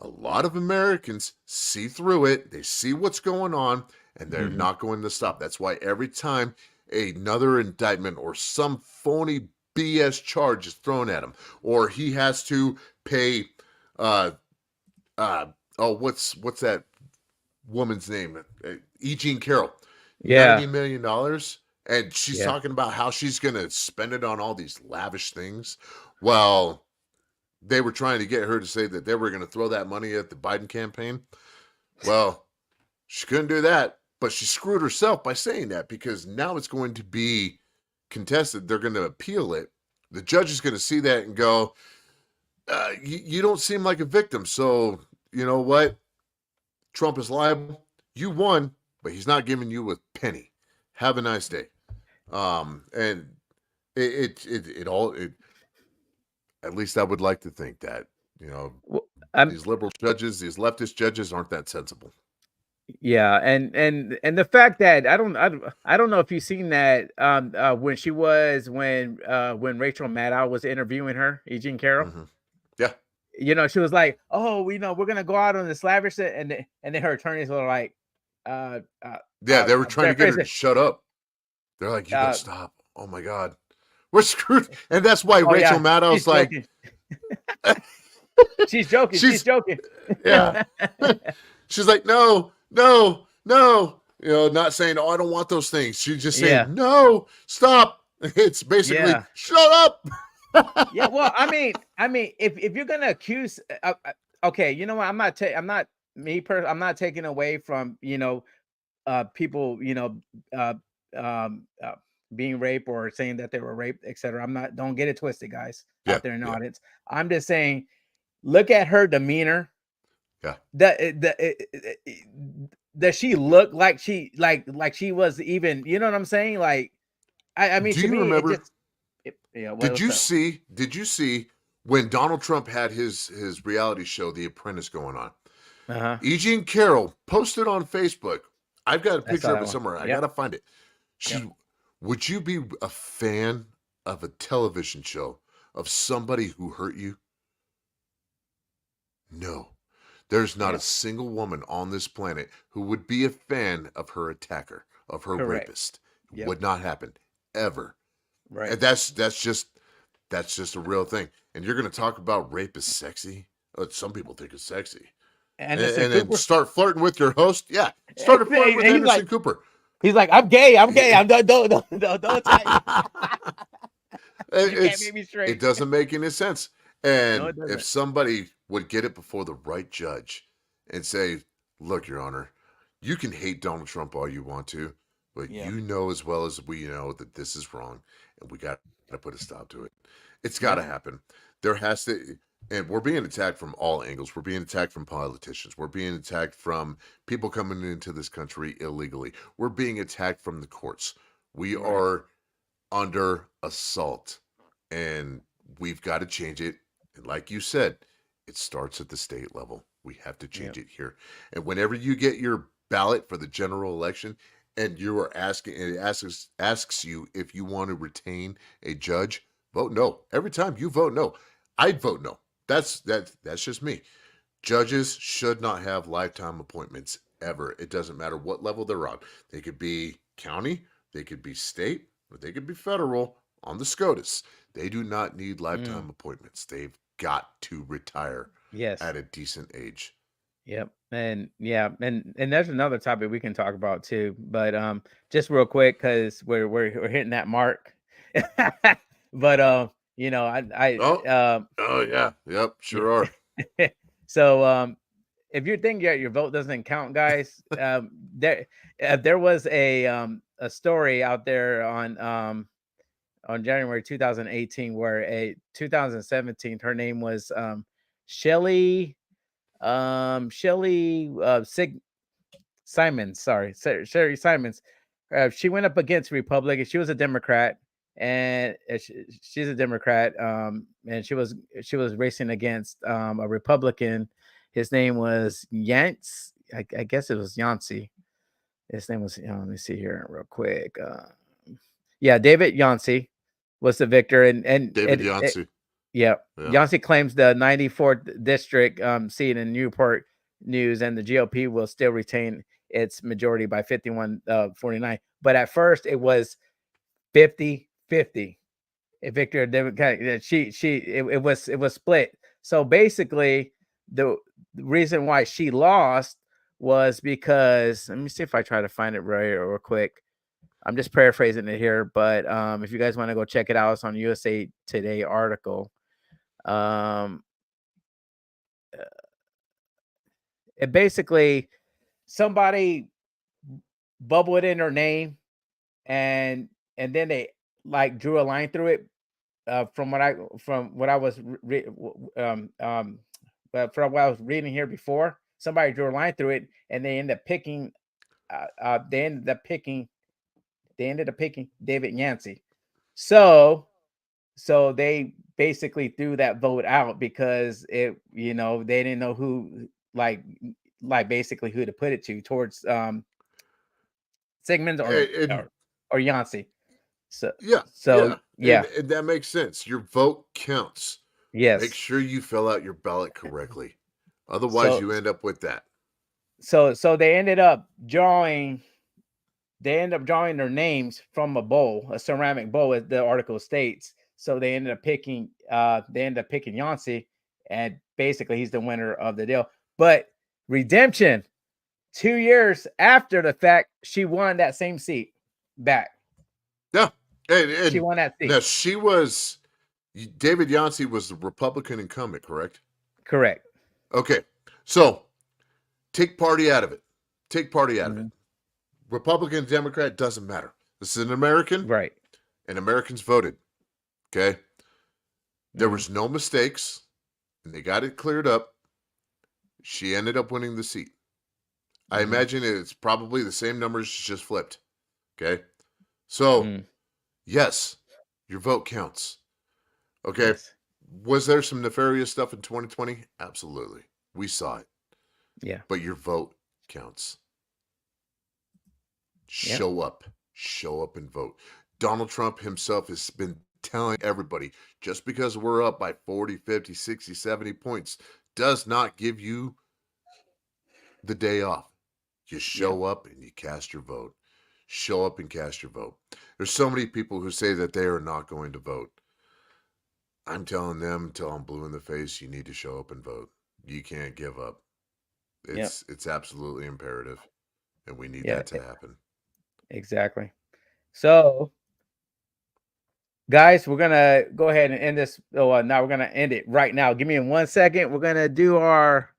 A lot of Americans see through it, they see what's going on, and they're Mhm. not going to stop. That's why every time another indictment or some phony BS charge is thrown at him, or he has to pay uh what's that woman's name? E. Jean Carroll, Yeah. $90 million. And she's Yeah. talking about how she's gonna spend it on all these lavish things. Well, they were trying to get her to say that they were gonna throw that money at the Biden campaign. Well, she couldn't do that, but she screwed herself by saying that because now it's going to be contested. They're going to appeal it. The judge is going to see that and go, you don't seem like a victim. So, you know what? Trump is liable. You won, but he's not giving you a penny. Have a nice day. And at least I would like to think that, Well, I'm these liberal judges, these leftist judges aren't that sensible. Yeah, and the fact that I don't know if you've seen that when when Rachel Maddow was interviewing her, E. Jean Carroll. Mm-hmm. Yeah. She was like, "Oh, we're gonna go out on this lavish," and then her attorneys were like, Yeah, they were trying to get her to paraphrasing, shut up. They're like, you gotta uh, stop. Oh my God. We're screwed. And that's why "Oh Rachel yeah, Maddow's she's like, joking, she's joking, she's she's, joking." yeah. She's like, no, no, no. Not saying, oh, I don't want those things. She's just saying, Yeah, no, stop. It's basically, yeah. shut up. Yeah, well, I mean, if you're gonna accuse, okay, you know what? I'm not taking away from people, uh, um, uh, being raped or saying that they were raped, etc. Don't get it twisted, guys, Yeah, out there in the yeah, audience. I'm just saying, look at her demeanor. yeah. Does she look like she was even? You know what I'm saying? Like, I mean, Do to you me, remember? yeah. Did What's you up? see? Did you see when Donald Trump had his reality show, The Apprentice, going on? Uh huh. E. Jean Carroll posted on Facebook. I've got a I saw picture of that it one. somewhere. I Yep. gotta find it. Yep. She, would you be a fan of a television show of somebody who hurt you? No. There's not a Yep. single woman on this planet who would be a fan of her attacker, of her Correct. rapist. Yep. Would not happen ever. Right. And that's just a real thing. And you're gonna talk about rape is sexy? Some people think it's sexy. Anderson And then Cooper. start flirting with your host. Yeah, started flirting with He's like, Anderson Cooper. I'm gay. I'm gay. It, I'm don't attack me. You can't it's make me it straight. doesn't make any sense. No, And it if doesn't. somebody would get it before the right judge and say, "Look, Your Honor, you can hate Donald Trump all you want to, but Yeah. you know as well as we know that this is wrong, and we got to put a stop to it. It's got to Yeah. happen. There has to." And we're being attacked from all angles. We're being attacked from politicians. We're being attacked from people coming into this country illegally. We're being attacked from the courts. We Right. are under assault, and we've got to change it. And like you said, it starts at the state level. We have to Yep. change it here. And whenever you get your ballot for the general election and you are asking, and it asks you if you want to retain a judge, vote no. Every time you vote no, I'd vote no. That's just me. Judges should not have lifetime appointments ever. It doesn't matter what level they're on. They could be county, they could be state, or they could be federal on the SCOTUS. They do not need Mm. lifetime appointments. They've got to retire Yes. at a decent age. Yep. And yeah, and there's another topic we can talk about too, but just real quick because we're hitting that mark. But Oh, oh yeah, yep, yeah. sure are. So if you think your vote doesn't count, guys, there was a story out there on January 2018 where a 2017 her name was Shelly Sig Simons, sorry, Sherry Simons. She went up against Republican. She was a Democrat. and she's a Democrat. And she was racing against a Republican. His name was Yance. I guess it was Yancey. His name was. Let me see here real quick. Yeah, David Yancey was the victor, and David Yancey. Yeah. Yeah. Yancey claims the 94th district seat in Newport News, and the GOP will still retain its majority by 51-49. But at first, it was 50-50. Victor Democratic. It was split. So basically, the reason why she lost was because, let me see if I try to find it real quick. I'm just paraphrasing it here, but if you guys want to go check it out, it's on USA Today article. It basically, somebody bubbled in her name, and then they like drew a line through it. From what I was but from what I was reading here before, somebody drew a line through it, and they ended up picking David Yancey. So they basically threw that vote out because they didn't know who like basically who to put it to, towards Sigmund or Yancey. So And that makes sense. Your vote counts. Yes. Make sure you fill out your ballot correctly. Otherwise, you end up with that. So they ended up drawing their names from a bowl, a ceramic bowl, as the article states. So they ended up picking Yancey, and basically he's the winner of the deal. But Redemption, 2 years after the fact, she won that same seat back. Yeah. And she won that seat. Now David Yancey was the Republican incumbent, correct? Correct. Okay. So take party out of it. Of it. Republican, Democrat, doesn't matter. This is an American. Right. And Americans voted. Okay. There was no mistakes, and they got it cleared up. She ended up winning the seat. I imagine it's probably the same numbers, just flipped. Okay. So, yes, your vote counts. Okay. Yes. Was there some nefarious stuff in 2020? Absolutely. We saw it. Yeah. But your vote counts. Show up and vote. Donald Trump himself has been telling everybody, just because we're up by 40, 50, 60, 70 points does not give you the day off. You show up and you cast your vote. Show up and cast your vote. There's so many people who say that they are not going to vote. I'm telling them till I'm blue in the face, you need to show up and vote. You can't give up. It's absolutely imperative, and we need that to happen. Exactly. So, guys, we're gonna go ahead and end this. Now we're gonna end it right now. Give me 1 second. We're gonna do our.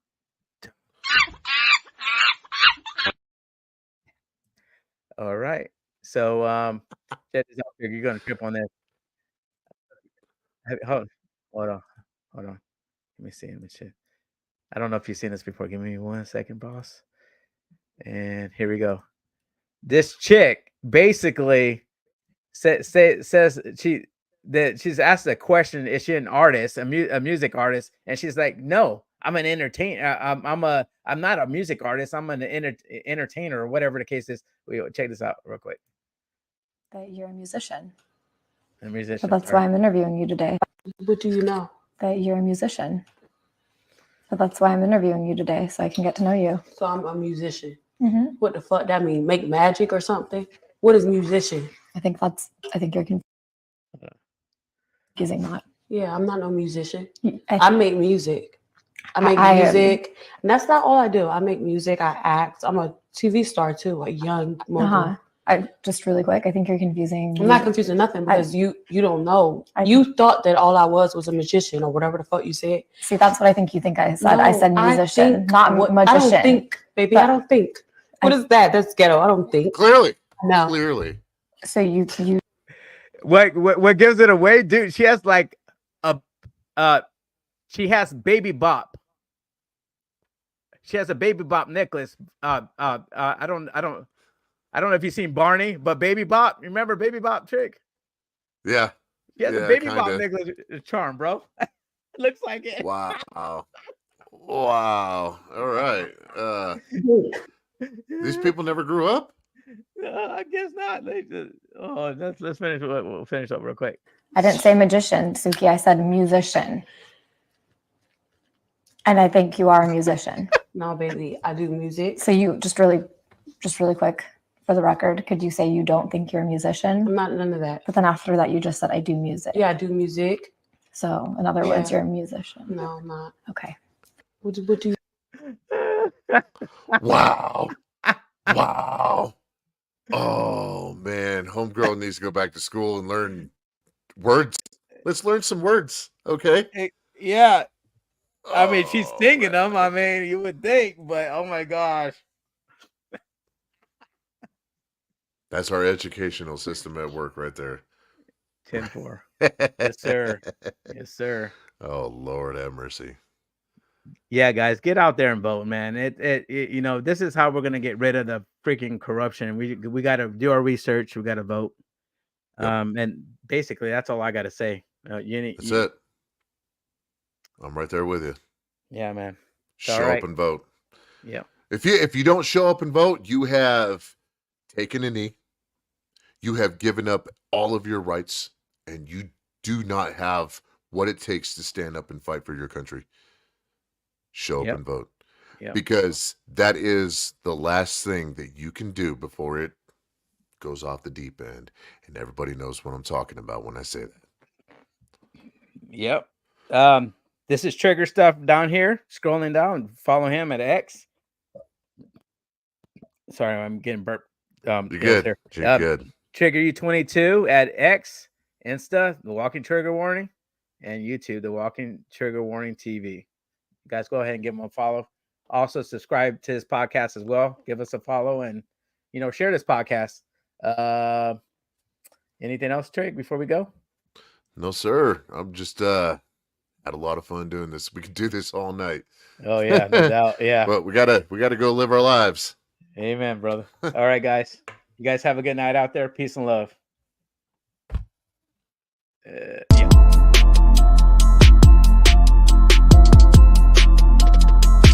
All right. So, check this out. You're gonna trip on this. Hold on. Let me see. I don't know if you've seen this before. Give me 1 second, boss. And here we go. This chick basically says she's asked a question: is she an artist, a music artist? And she's like, "No, I'm an entertainer. I'm not a music artist. I'm an entertainer, or whatever the case is." Check this out real quick. That you're a musician. A musician. So that's why I'm interviewing you today. What do you know? That you're a musician. So that's why I'm interviewing you today, so I can get to know you. So I'm a musician. Mm-hmm. What the fuck that mean? Make magic or something? What is musician? I think you're confusing that. Yeah, I'm not no musician. I make music. I make music. And that's not all I do. I make music. I act. I'm a TV star too, a young mogul. Just really quick, I think you're confusing. I'm not confusing nothing because you don't know. You thought that all I was a magician or whatever the fuck you said. See, that's what I think you think I said. No, I said musician, not magician. I don't think, baby. I don't think. What is that? That's ghetto. I don't think. Clearly. No. Clearly. So you. What gives it away, dude? She has like she has Baby Bop. She has a Baby Bop necklace. I don't know if you've seen Barney, but Baby Bop. Remember Baby Bop chick? Yeah. Yeah, the Yeah, baby Bob kinda. Nicholas charm, bro. Looks like it. Wow. Wow. All right. These people never grew up? I guess not. They just, let's finish. We'll finish up real quick. I didn't say magician, Suki. I said musician. And I think you are a musician. No, baby, I do music. So you just really quick for the record, could you say you don't think you're a I'm musician? not none of that. But then after that, you just said I do music. Yeah, I do music. So in other words, Yeah. you're a musician. No, I'm not. Okay. What do you? Wow. Wow. Oh man, homegirl needs to go back to school and learn words. Let's learn some words, okay? Yeah, I mean, she's Oh, singing man. them. I mean, you would think, but oh my gosh. That's our educational system at work right there. 10-4. Yes, sir. Yes, sir. Oh Lord have mercy. Yeah, guys, get out there and vote, man. It you know, this is how we're gonna get rid of the freaking corruption. We got to do our research. We got to vote. Yep. And basically, that's all I got to say. That's it. I'm right there with you. Yeah, man. Show all right. up and vote. Yeah. If you don't show up and vote, you have taken a knee. You have given up all of your rights, and you do not have what it takes to stand up and fight for your country. Show up Yep. and vote. Yeah. Because that is the last thing that you can do before it goes off the deep end. And everybody knows what I'm talking about when I say that. Yep. This is Trigger Stuff down here. Scrolling down, follow him at X. Sorry, I'm getting burped. You're good. There. You're good. Trigger U22 at X, Insta, The Walking Trigger Warning, and YouTube, The Walking Trigger Warning TV. You guys go ahead and give him a follow. Also, subscribe to his podcast as well. Give us a follow and, share this podcast. Anything else, Trig, before we go? No, sir. I'm just had a lot of fun doing this. We could do this all night. Oh, yeah, no doubt. Yeah. But we gotta go live our lives. Amen, brother. All right, guys. You guys have a good night out there. Peace and love.